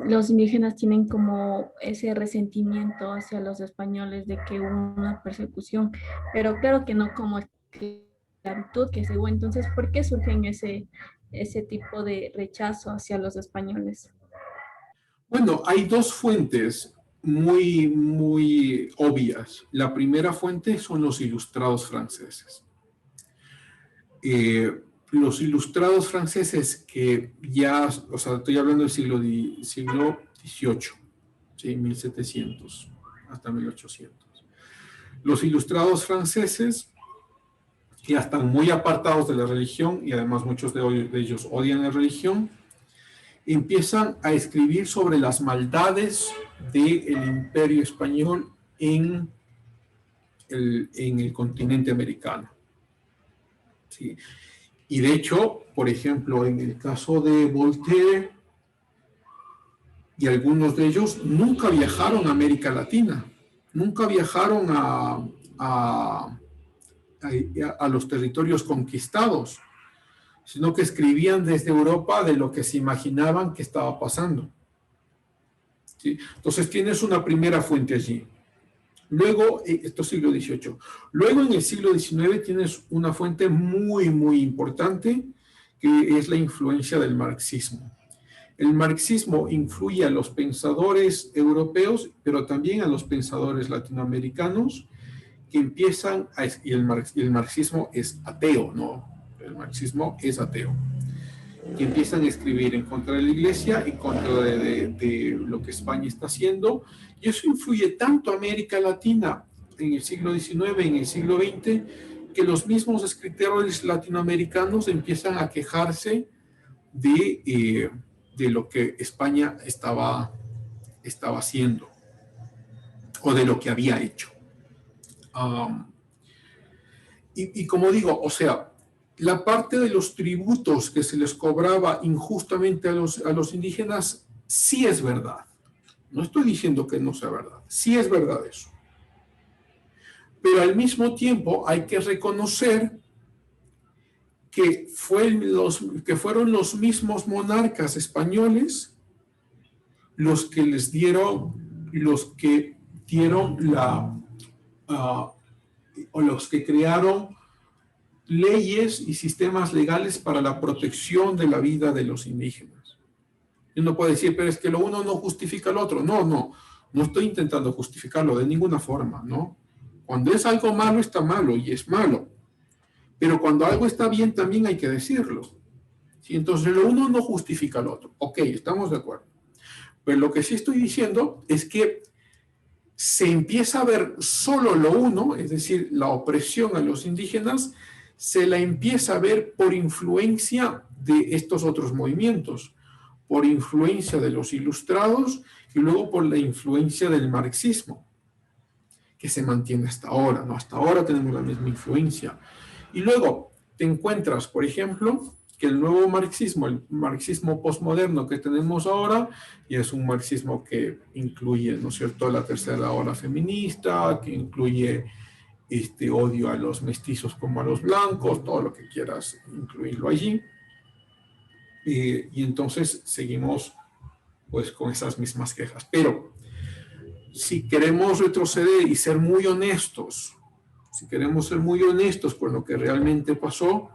los indígenas tienen como ese resentimiento hacia los españoles de que hubo una persecución? Pero claro que no como esclavitud que se hubo. Entonces, ¿por qué surgen ese tipo de rechazo hacia los españoles? Bueno, hay dos fuentes muy obvias. La primera fuente son los ilustrados franceses. Los ilustrados franceses que ya, o sea, estoy hablando del siglo XVIII, ¿sí? 1700 hasta 1800. Los ilustrados franceses que ya están muy apartados de la religión y además muchos de ellos odian la religión, empiezan a escribir sobre las maldades del imperio español en el continente americano. ¿Sí? Y de hecho, por ejemplo, en el caso de Voltaire y algunos de ellos nunca viajaron a América Latina, nunca viajaron a los territorios conquistados, sino que escribían desde Europa de lo que se imaginaban que estaba pasando. ¿Sí? Entonces tienes una primera fuente allí. Luego, esto es siglo XVIII. Luego en el siglo XIX tienes una fuente muy importante, que es la influencia del marxismo. El marxismo influye a los pensadores europeos, pero también a los pensadores latinoamericanos, que empiezan y el marxismo es ateo, ¿no? El marxismo es ateo. Que empiezan a escribir en contra de la iglesia, en contra de lo que España está haciendo, y eso influye tanto a América Latina en el siglo XIX, en el siglo XX, que los mismos escritores latinoamericanos empiezan a quejarse de lo que España estaba haciendo, o de lo que había hecho. Y como digo, o sea, la parte de los tributos que se les cobraba injustamente a los indígenas sí es verdad. No estoy diciendo que no sea verdad, sí es verdad eso. Pero al mismo tiempo hay que reconocer que fueron los mismos monarcas españoles los que o los que crearon leyes y sistemas legales para la protección de la vida de los indígenas. Y uno puede decir, pero es que lo uno no justifica lo otro. No estoy intentando justificarlo de ninguna forma, ¿no? Cuando es algo malo, está malo y es malo. Pero cuando algo está bien, también hay que decirlo. ¿Sí? Entonces, lo uno no justifica lo otro. Ok, estamos de acuerdo. Pero lo que sí estoy diciendo es que se empieza a ver solo lo uno, es decir, la opresión a los indígenas, se la empieza a ver por influencia de estos otros movimientos, por influencia de los ilustrados y luego por la influencia del marxismo, que se mantiene hasta ahora, ¿no? Hasta ahora tenemos la misma influencia. Y luego te encuentras, por ejemplo, que el nuevo marxismo, el marxismo posmoderno que tenemos ahora, y es un marxismo que incluye, ¿no es cierto?, la tercera ola feminista, que incluye odio a los mestizos como a los blancos, todo lo que quieras incluirlo allí. Y entonces seguimos pues con esas mismas quejas. Pero si queremos retroceder y ser muy honestos, con lo que realmente pasó,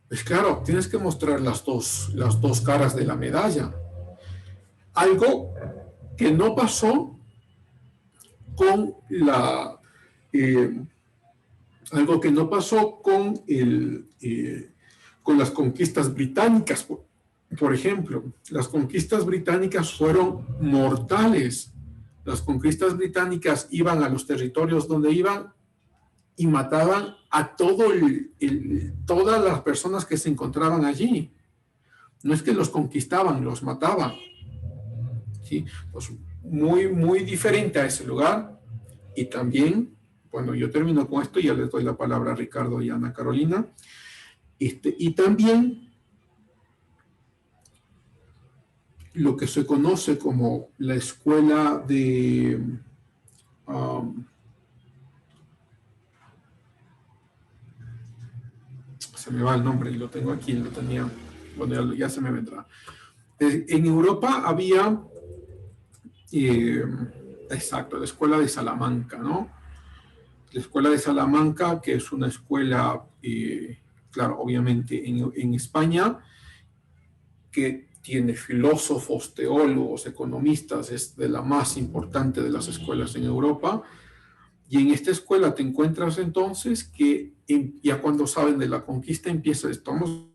pues claro, tienes que mostrar las dos caras de la medalla. Algo que no pasó con con las conquistas británicas, por ejemplo. Las conquistas británicas fueron mortales. Las conquistas británicas iban a los territorios donde iban y mataban a todas las personas que se encontraban allí. No es que los conquistaban, los mataban. ¿Sí? Pues muy diferente a ese lugar. Y también, bueno, yo termino con esto y ya les doy la palabra a Ricardo y a Ana Carolina. Y también lo que se conoce como la escuela de se me va el nombre y lo tengo aquí, lo tenía, bueno, ya se me vendrá. En Europa había exacto, la escuela de Salamanca, ¿no? La escuela de Salamanca, que es una escuela claro, obviamente en España, que tiene filósofos, teólogos, economistas, es de la más importante de las escuelas en Europa. Y en esta escuela te encuentras entonces que ya cuando saben de la conquista empieza, estamos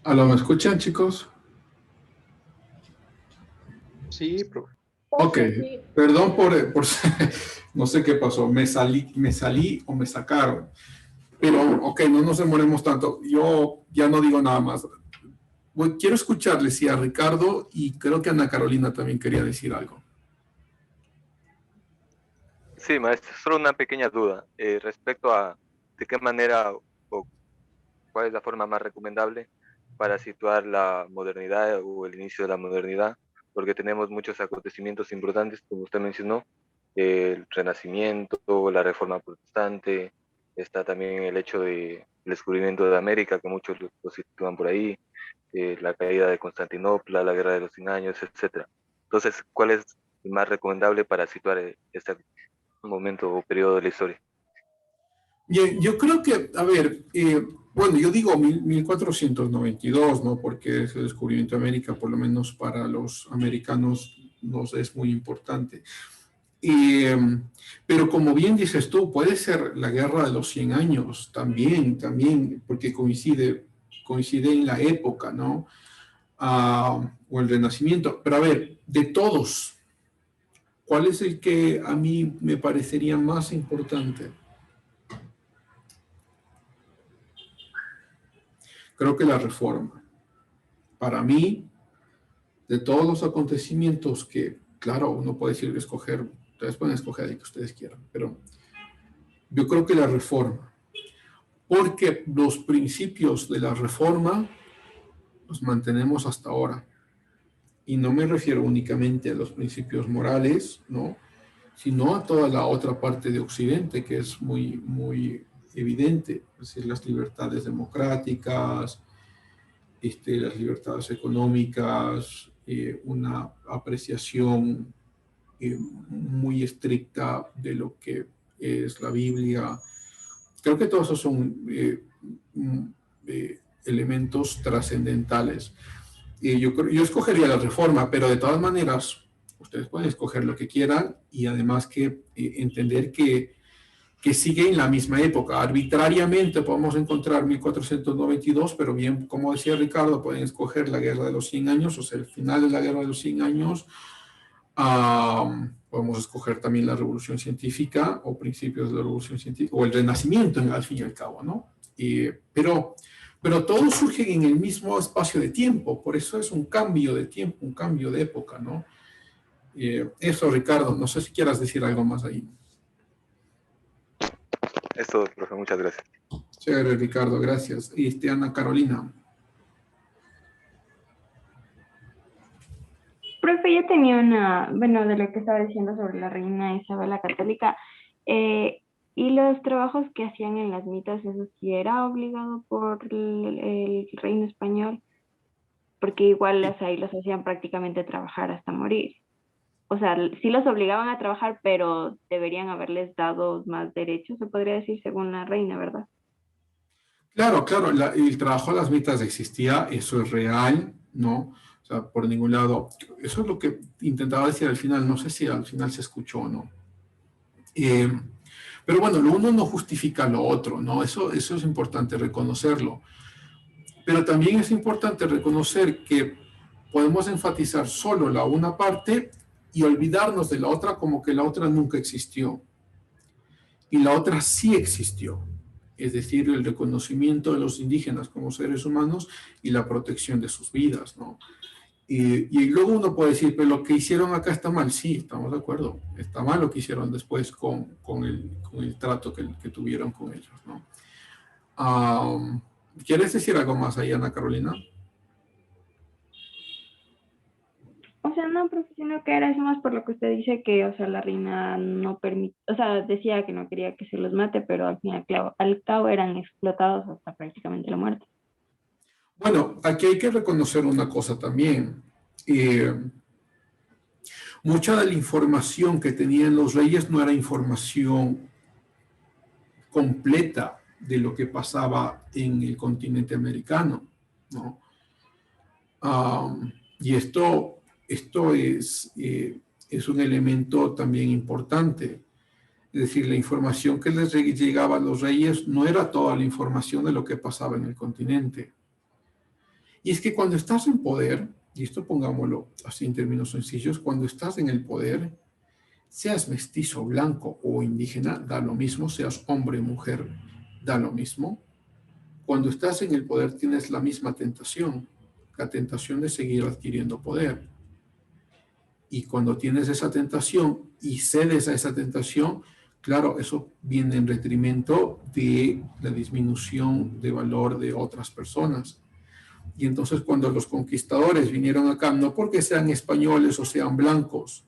¿Aló, me escuchan, chicos? Sí, profe. Ok, perdón por no sé qué pasó, me salí o me sacaron, pero ok, no nos demoremos tanto, yo ya no digo nada más. Quiero escucharles sí, a Ricardo y creo que Ana Carolina también quería decir algo. Sí, maestro, solo una pequeña duda respecto a de qué manera o cuál es la forma más recomendable para situar la modernidad o el inicio de la modernidad, porque tenemos muchos acontecimientos importantes, como usted mencionó, el Renacimiento, la Reforma Protestante, está también el hecho del descubrimiento de América, que muchos lo sitúan por ahí, la caída de Constantinopla, la Guerra de los 100 años, etcétera. Entonces, ¿cuál es más recomendable para situar este momento o periodo de la historia? Bien, yo creo que, a ver, bueno, yo digo 1492, ¿no? Porque ese descubrimiento de América, por lo menos para los americanos, nos es muy importante. Pero como bien dices tú, puede ser la Guerra de los 100 años también, porque coincide en la época, ¿no? O el Renacimiento. Pero a ver, de todos, ¿cuál es el que a mí me parecería más importante? Creo que la Reforma. Para mí, de todos los acontecimientos que, claro, uno puede decir escoger, ustedes pueden escoger el que ustedes quieran, pero yo creo que la Reforma, porque los principios de la Reforma los mantenemos hasta ahora. Y no me refiero únicamente a los principios morales, ¿no? Sino a toda la otra parte de Occidente, que es muy, muy evidente, es decir, las libertades democráticas, las libertades económicas, una apreciación muy estricta de lo que es la Biblia. Creo que todos esos son elementos trascendentales. Yo escogería la Reforma, pero de todas maneras, ustedes pueden escoger lo que quieran y además que entender que sigue en la misma época. Arbitrariamente podemos encontrar 1492, pero bien, como decía Ricardo, pueden escoger la Guerra de los 100 años, o sea, el final de la Guerra de los 100 años. Podemos escoger también la Revolución Científica o principios de la Revolución Científica, o el Renacimiento, al fin y al cabo, ¿no? Pero todos surgen en el mismo espacio de tiempo, por eso es un cambio de tiempo, un cambio de época, ¿no? Eso, Ricardo, no sé si quieras decir algo más ahí. Eso, profe, muchas gracias. Chévere, Ricardo, gracias. Y Ana Carolina. Profe, yo tenía bueno, de lo que estaba diciendo sobre la reina Isabel la Católica, y los trabajos que hacían en las mitas, eso sí era obligado por el reino español, porque igual ahí los hacían prácticamente trabajar hasta morir. O sea, sí los obligaban a trabajar, pero deberían haberles dado más derechos, se podría decir, según la reina, ¿verdad? Claro, el trabajo a las mitas existía, eso es real, ¿no? O sea, por ningún lado. Eso es lo que intentaba decir al final, no sé si al final se escuchó o no. Pero bueno, lo uno no justifica lo otro, ¿no? Eso es importante reconocerlo. Pero también es importante reconocer que podemos enfatizar solo la una parte y olvidarnos de la otra como que la otra nunca existió. Y la otra sí existió. Es decir, el reconocimiento de los indígenas como seres humanos y la protección de sus vidas, ¿no? Y luego uno puede decir, pero lo que hicieron acá está mal. Sí, estamos de acuerdo. Está mal lo que hicieron después con el trato que tuvieron con ellos, ¿no? ¿Quieres decir algo más ahí, Ana Carolina? O sea, no, profe, sino que era eso más por lo que usted dice que, o sea, la reina no permite, o sea, decía que no quería que se los mate, pero al fin y al cabo eran explotados hasta prácticamente la muerte. Bueno, aquí hay que reconocer una cosa también. Mucha de la información que tenían los reyes no era información completa de lo que pasaba en el continente americano, ¿no? Y esto es un elemento también importante. Es decir, la información que les llegaba a los reyes no era toda la información de lo que pasaba en el continente. Y es que cuando estás en poder, y esto pongámoslo así en términos sencillos, cuando estás en el poder, seas mestizo, blanco o indígena, da lo mismo, seas hombre o mujer, da lo mismo. Cuando estás en el poder tienes la misma tentación, la tentación de seguir adquiriendo poder. Y cuando tienes esa tentación y cedes a esa tentación, claro, eso viene en detrimento de la disminución de valor de otras personas. Y entonces cuando los conquistadores vinieron acá, no porque sean españoles o sean blancos,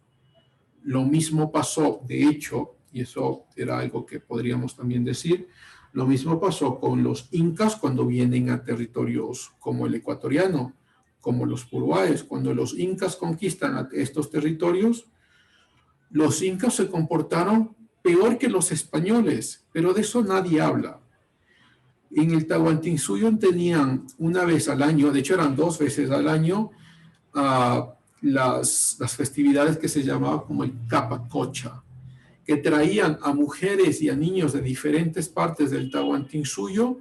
lo mismo pasó, de hecho, y eso era algo que podríamos también decir, lo mismo pasó con los incas cuando vienen a territorios como el ecuatoriano, como los puruáes. Cuando los incas conquistan estos territorios, los incas se comportaron peor que los españoles, pero de eso nadie habla. En el Tahuantinsuyo tenían una vez al año, de hecho eran 2 veces al año, las festividades que se llamaban como el Capacocha, que traían a mujeres y a niños de diferentes partes del Tahuantinsuyo.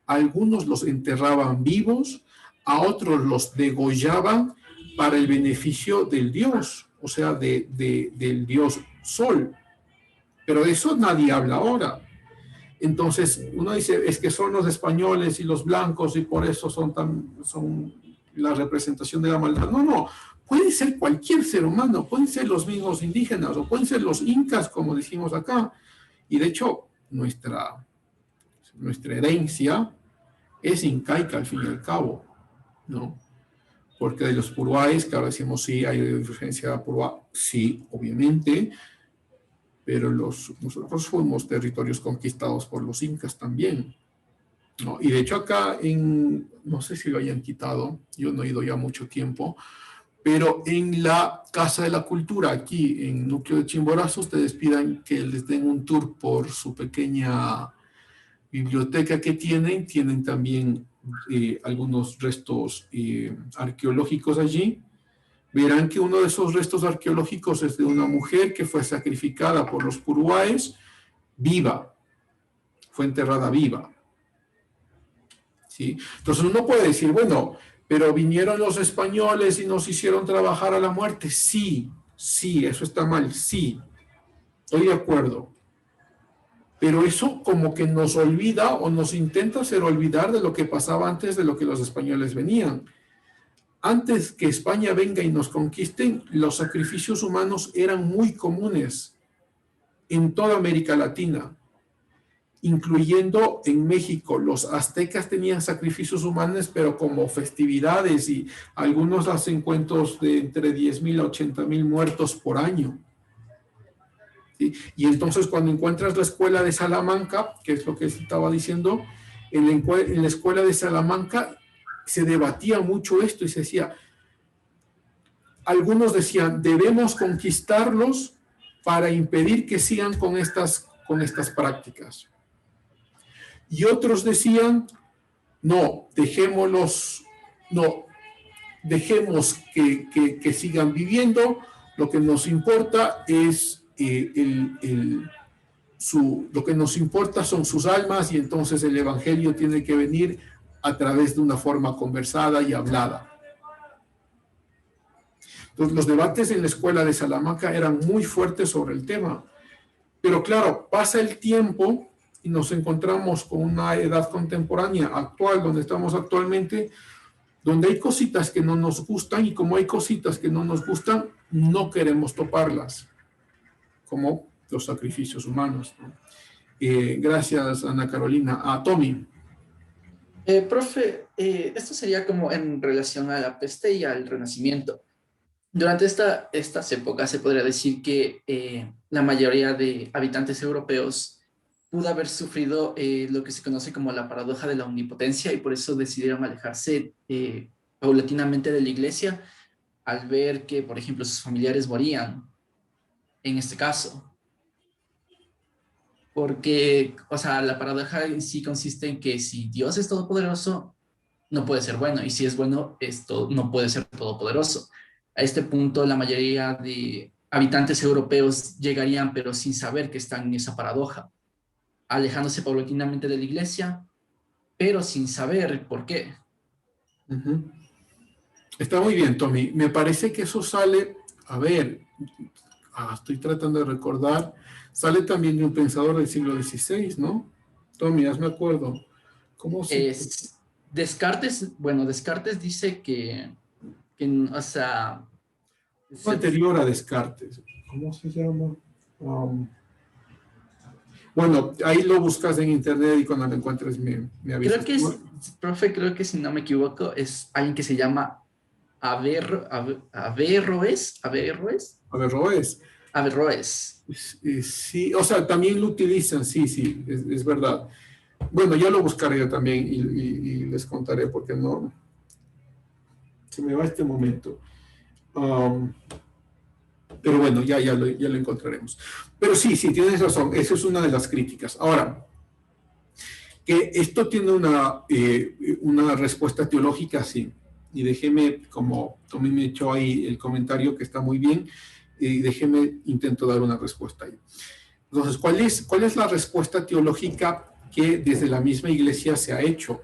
Algunos los enterraban vivos, a otros los degollaban para el beneficio del dios, o sea, del dios Sol. Pero de eso nadie habla ahora. Entonces, uno dice, es que son los españoles y los blancos y por eso son la representación de la maldad. No, no, puede ser cualquier ser humano, pueden ser los mismos indígenas o pueden ser los incas, como decimos acá. Y de hecho, nuestra herencia es incaica al fin y al cabo, ¿no? Porque de los puruáes, que ahora decimos sí, hay diferencia de puruá, sí, obviamente, pero nosotros fuimos territorios conquistados por los incas también, ¿no? Y de hecho acá, no sé si lo hayan quitado, yo no he ido ya mucho tiempo, pero en la Casa de la Cultura, aquí en Núcleo de Chimborazo, ustedes pidan que les den un tour por su pequeña biblioteca que tienen también algunos restos arqueológicos allí. Verán que uno de esos restos arqueológicos es de una mujer que fue sacrificada por los puruáes viva, fue enterrada viva. ¿Sí? Entonces uno puede decir, bueno, pero vinieron los españoles y nos hicieron trabajar a la muerte. Sí, sí, eso está mal, sí, estoy de acuerdo. Pero eso como que nos olvida o nos intenta hacer olvidar de lo que pasaba antes de lo que los españoles venían. Antes que España venga y nos conquisten, los sacrificios humanos eran muy comunes en toda América Latina, incluyendo en México. Los aztecas tenían sacrificios humanos, pero como festividades, y algunos hacen cuentos de entre 10,000 a 80,000 muertos por año. ¿Sí? Y entonces cuando encuentras la escuela de Salamanca, que es lo que estaba diciendo, en la escuela de Salamanca se debatía mucho esto y se decía, algunos decían, debemos conquistarlos para impedir que sigan con estas prácticas. Y otros decían, no, dejemos que sigan viviendo, lo que nos importa es lo que nos importa son sus almas, y entonces el evangelio tiene que venir a través de una forma conversada y hablada. Entonces, los debates en la escuela de Salamanca eran muy fuertes sobre el tema. Pero claro, pasa el tiempo y nos encontramos con una edad contemporánea actual, donde estamos actualmente, donde hay cositas que no nos gustan, y como hay cositas que no nos gustan, no queremos toparlas, como los sacrificios humanos, ¿no? Gracias, Ana Carolina. Tommy. Profe, esto sería como en relación a la peste y al Renacimiento. Durante estas épocas se podría decir que la mayoría de habitantes europeos pudo haber sufrido lo que se conoce como la paradoja de la omnipotencia, y por eso decidieron alejarse paulatinamente de la iglesia al ver que, por ejemplo, sus familiares morían, en este caso. Porque, o sea, la paradoja en sí consiste en que si Dios es todopoderoso, no puede ser bueno, y si es bueno, esto no puede ser todopoderoso. A este punto, la mayoría de habitantes europeos llegarían, pero sin saber que están en esa paradoja, alejándose paulatinamente de la iglesia, pero sin saber por qué. Uh-huh. Está muy bien, Tommy. Me parece que eso sale, a ver, estoy tratando de recordar, sale también de un pensador del siglo XVI, ¿no? Tommy, hazme acuerdo. ¿Cómo se...? Descartes dice que o sea... Es anterior a Descartes. ¿Cómo se llama? Bueno, ahí lo buscas en internet y cuando lo encuentres me avisas. Profe, creo que si no me equivoco, es alguien que se llama Averroes. Sí, o sea, también lo utilizan, sí, es verdad. Bueno, ya lo buscaré yo también y les contaré porque no se me va este momento. Pero bueno, ya lo encontraremos. Pero sí, tienes razón, esa es una de las críticas. Ahora, que esto tiene una respuesta teológica, sí. Y déjeme, como Tommy me echó ahí el comentario que está muy bien, y déjeme, intento dar una respuesta ahí. Entonces, ¿cuál es la respuesta teológica que desde la misma iglesia se ha hecho?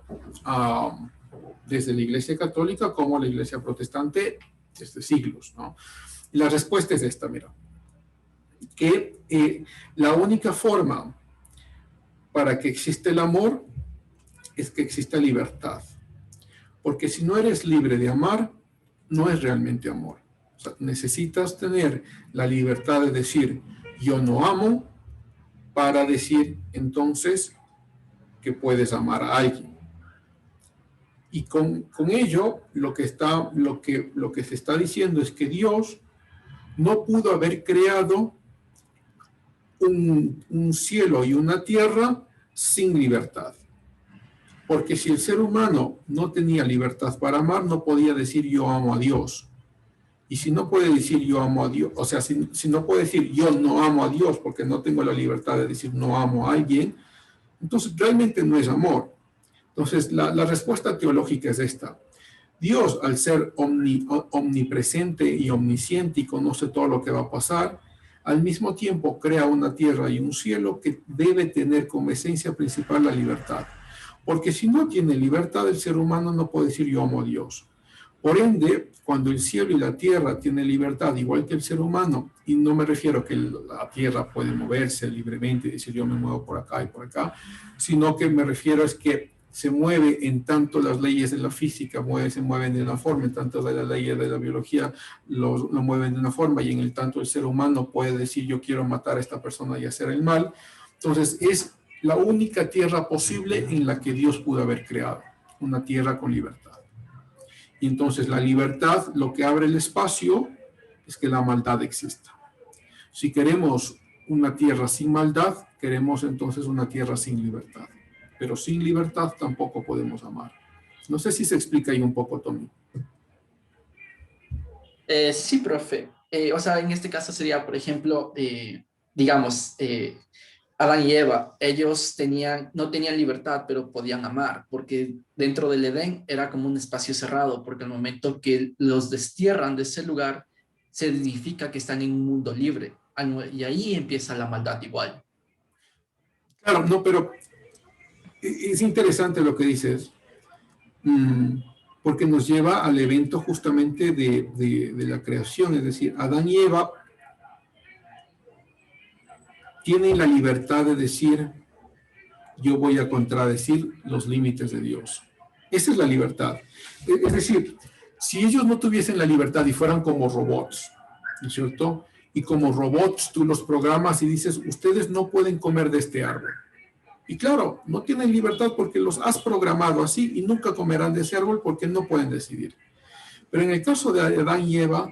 Desde la iglesia católica como la iglesia protestante, desde siglos, ¿no? Y la respuesta es esta, mira, que la única forma para que exista el amor es que exista libertad. Porque si no eres libre de amar, no es realmente amor. O sea, necesitas tener la libertad de decir, yo no amo, para decir entonces que puedes amar a alguien. Y con ello, lo que se está diciendo es que Dios no pudo haber creado un cielo y una tierra sin libertad. Porque si el ser humano no tenía libertad para amar, no podía decir yo amo a Dios. Y si no puede decir yo amo a Dios, o sea, si no puede decir yo no amo a Dios porque no tengo la libertad de decir no amo a alguien, entonces realmente no es amor. Entonces la respuesta teológica es esta. Dios, al ser omnipresente y omnisciente y conoce todo lo que va a pasar, al mismo tiempo crea una tierra y un cielo que debe tener como esencia principal la libertad. Porque si no tiene libertad, el ser humano no puede decir yo amo a Dios. Por ende, cuando el cielo y la tierra tienen libertad, igual que el ser humano, y no me refiero a que la tierra puede moverse libremente y decir yo me muevo por acá y por acá, sino que me refiero es que se mueve en tanto las leyes de la física se mueven de una forma, en tanto de las leyes de la biología lo mueven de una forma, y en el tanto el ser humano puede decir yo quiero matar a esta persona y hacer el mal. Entonces es la única tierra posible en la que Dios pudo haber creado, una tierra con libertad. Y entonces la libertad, lo que abre el espacio es que la maldad exista. Si queremos una tierra sin maldad, queremos entonces una tierra sin libertad. Pero sin libertad tampoco podemos amar. No sé si se explica ahí un poco, Tommy. Sí, profe. O sea, en este caso sería, por ejemplo, digamos, Adán y Eva, ellos no tenían libertad, pero podían amar, porque dentro del Edén era como un espacio cerrado, porque al momento que los destierran de ese lugar, se significa que están en un mundo libre, y ahí empieza la maldad igual. Claro, no, pero es interesante lo que dices, porque nos lleva al evento justamente de la creación, es decir, Adán y Eva tienen la libertad de decir, yo voy a contradecir los límites de Dios. Esa es la libertad. Es decir, si ellos no tuviesen la libertad y fueran como robots, ¿no es cierto? Y como robots tú los programas y dices, ustedes no pueden comer de este árbol. Y claro, no tienen libertad porque los has programado así y nunca comerán de ese árbol porque no pueden decidir. Pero en el caso de Adán y Eva,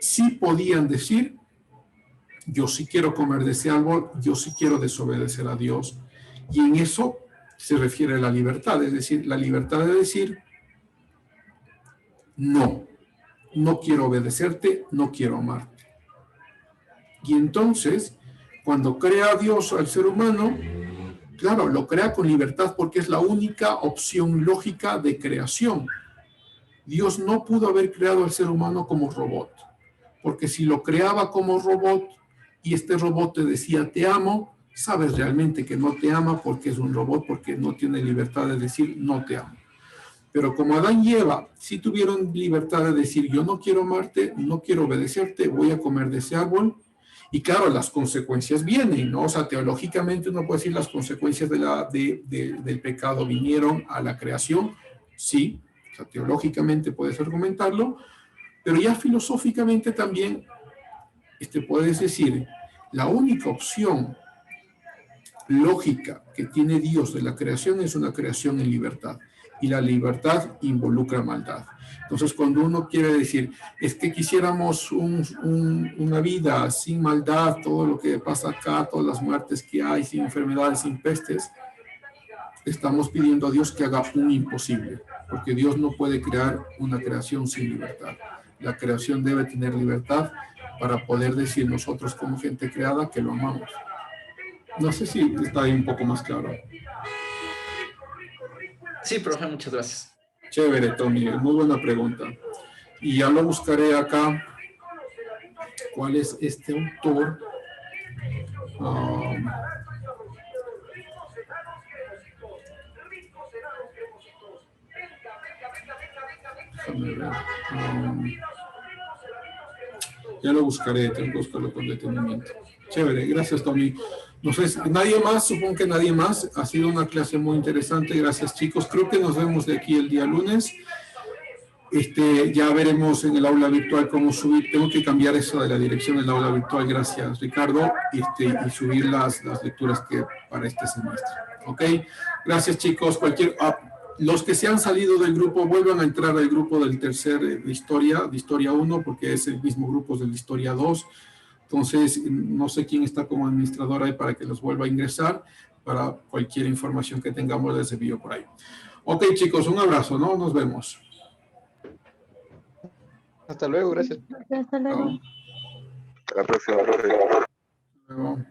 sí podían decir, yo sí quiero comer de ese árbol, yo sí quiero desobedecer a Dios. Y en eso se refiere a la libertad, es decir, la libertad de decir, no quiero obedecerte, no quiero amarte. Y entonces, cuando crea Dios al ser humano, claro, lo crea con libertad porque es la única opción lógica de creación. Dios no pudo haber creado al ser humano como robot, porque si lo creaba como robot y este robot te decía te amo, sabes realmente que no te ama porque es un robot, porque no tiene libertad de decir no te amo. Pero como Adán y Eva sí tuvieron libertad de decir yo no quiero amarte, no quiero obedecerte, voy a comer de ese árbol. Y claro, las consecuencias vienen, ¿no? O sea, teológicamente uno puede decir las consecuencias del pecado vinieron a la creación, sí, o sea, teológicamente puedes argumentarlo, pero ya filosóficamente también puedes decir, la única opción lógica que tiene Dios de la creación es una creación en libertad, y la libertad involucra maldad. Entonces, cuando uno quiere decir, es que quisiéramos una vida sin maldad, todo lo que pasa acá, todas las muertes que hay, sin enfermedades, sin pestes, estamos pidiendo a Dios que haga un imposible, porque Dios no puede crear una creación sin libertad. La creación debe tener libertad para poder decir nosotros como gente creada que lo amamos. No sé si está ahí un poco más claro. Sí, profe, muchas gracias. Chévere, Tommy, muy buena pregunta. Y ya lo buscaré acá. ¿Cuál es este autor? Déjame ver. Ya lo buscaré, tengo que buscarlo con detenimiento. Chévere, gracias, Tommy. No sé, nadie más, supongo que nadie más. Ha sido una clase muy interesante. Gracias, chicos. Creo que nos vemos de aquí el día lunes. Ya veremos en el aula virtual cómo subir. Tengo que cambiar eso de la dirección del aula virtual. Gracias, Ricardo. Y subir las lecturas que para este semestre. ¿Ok? Gracias, chicos. Los que se han salido del grupo, vuelvan a entrar al grupo del tercer de Historia 1, porque es el mismo grupo del Historia 2. Entonces, no sé quién está como administrador ahí para que los vuelva a ingresar. Para cualquier información que tengamos, les envío por ahí. Ok, chicos, un abrazo, ¿no? Nos vemos. Hasta luego, gracias. Hasta luego. Hasta la próxima, profe. Hasta luego.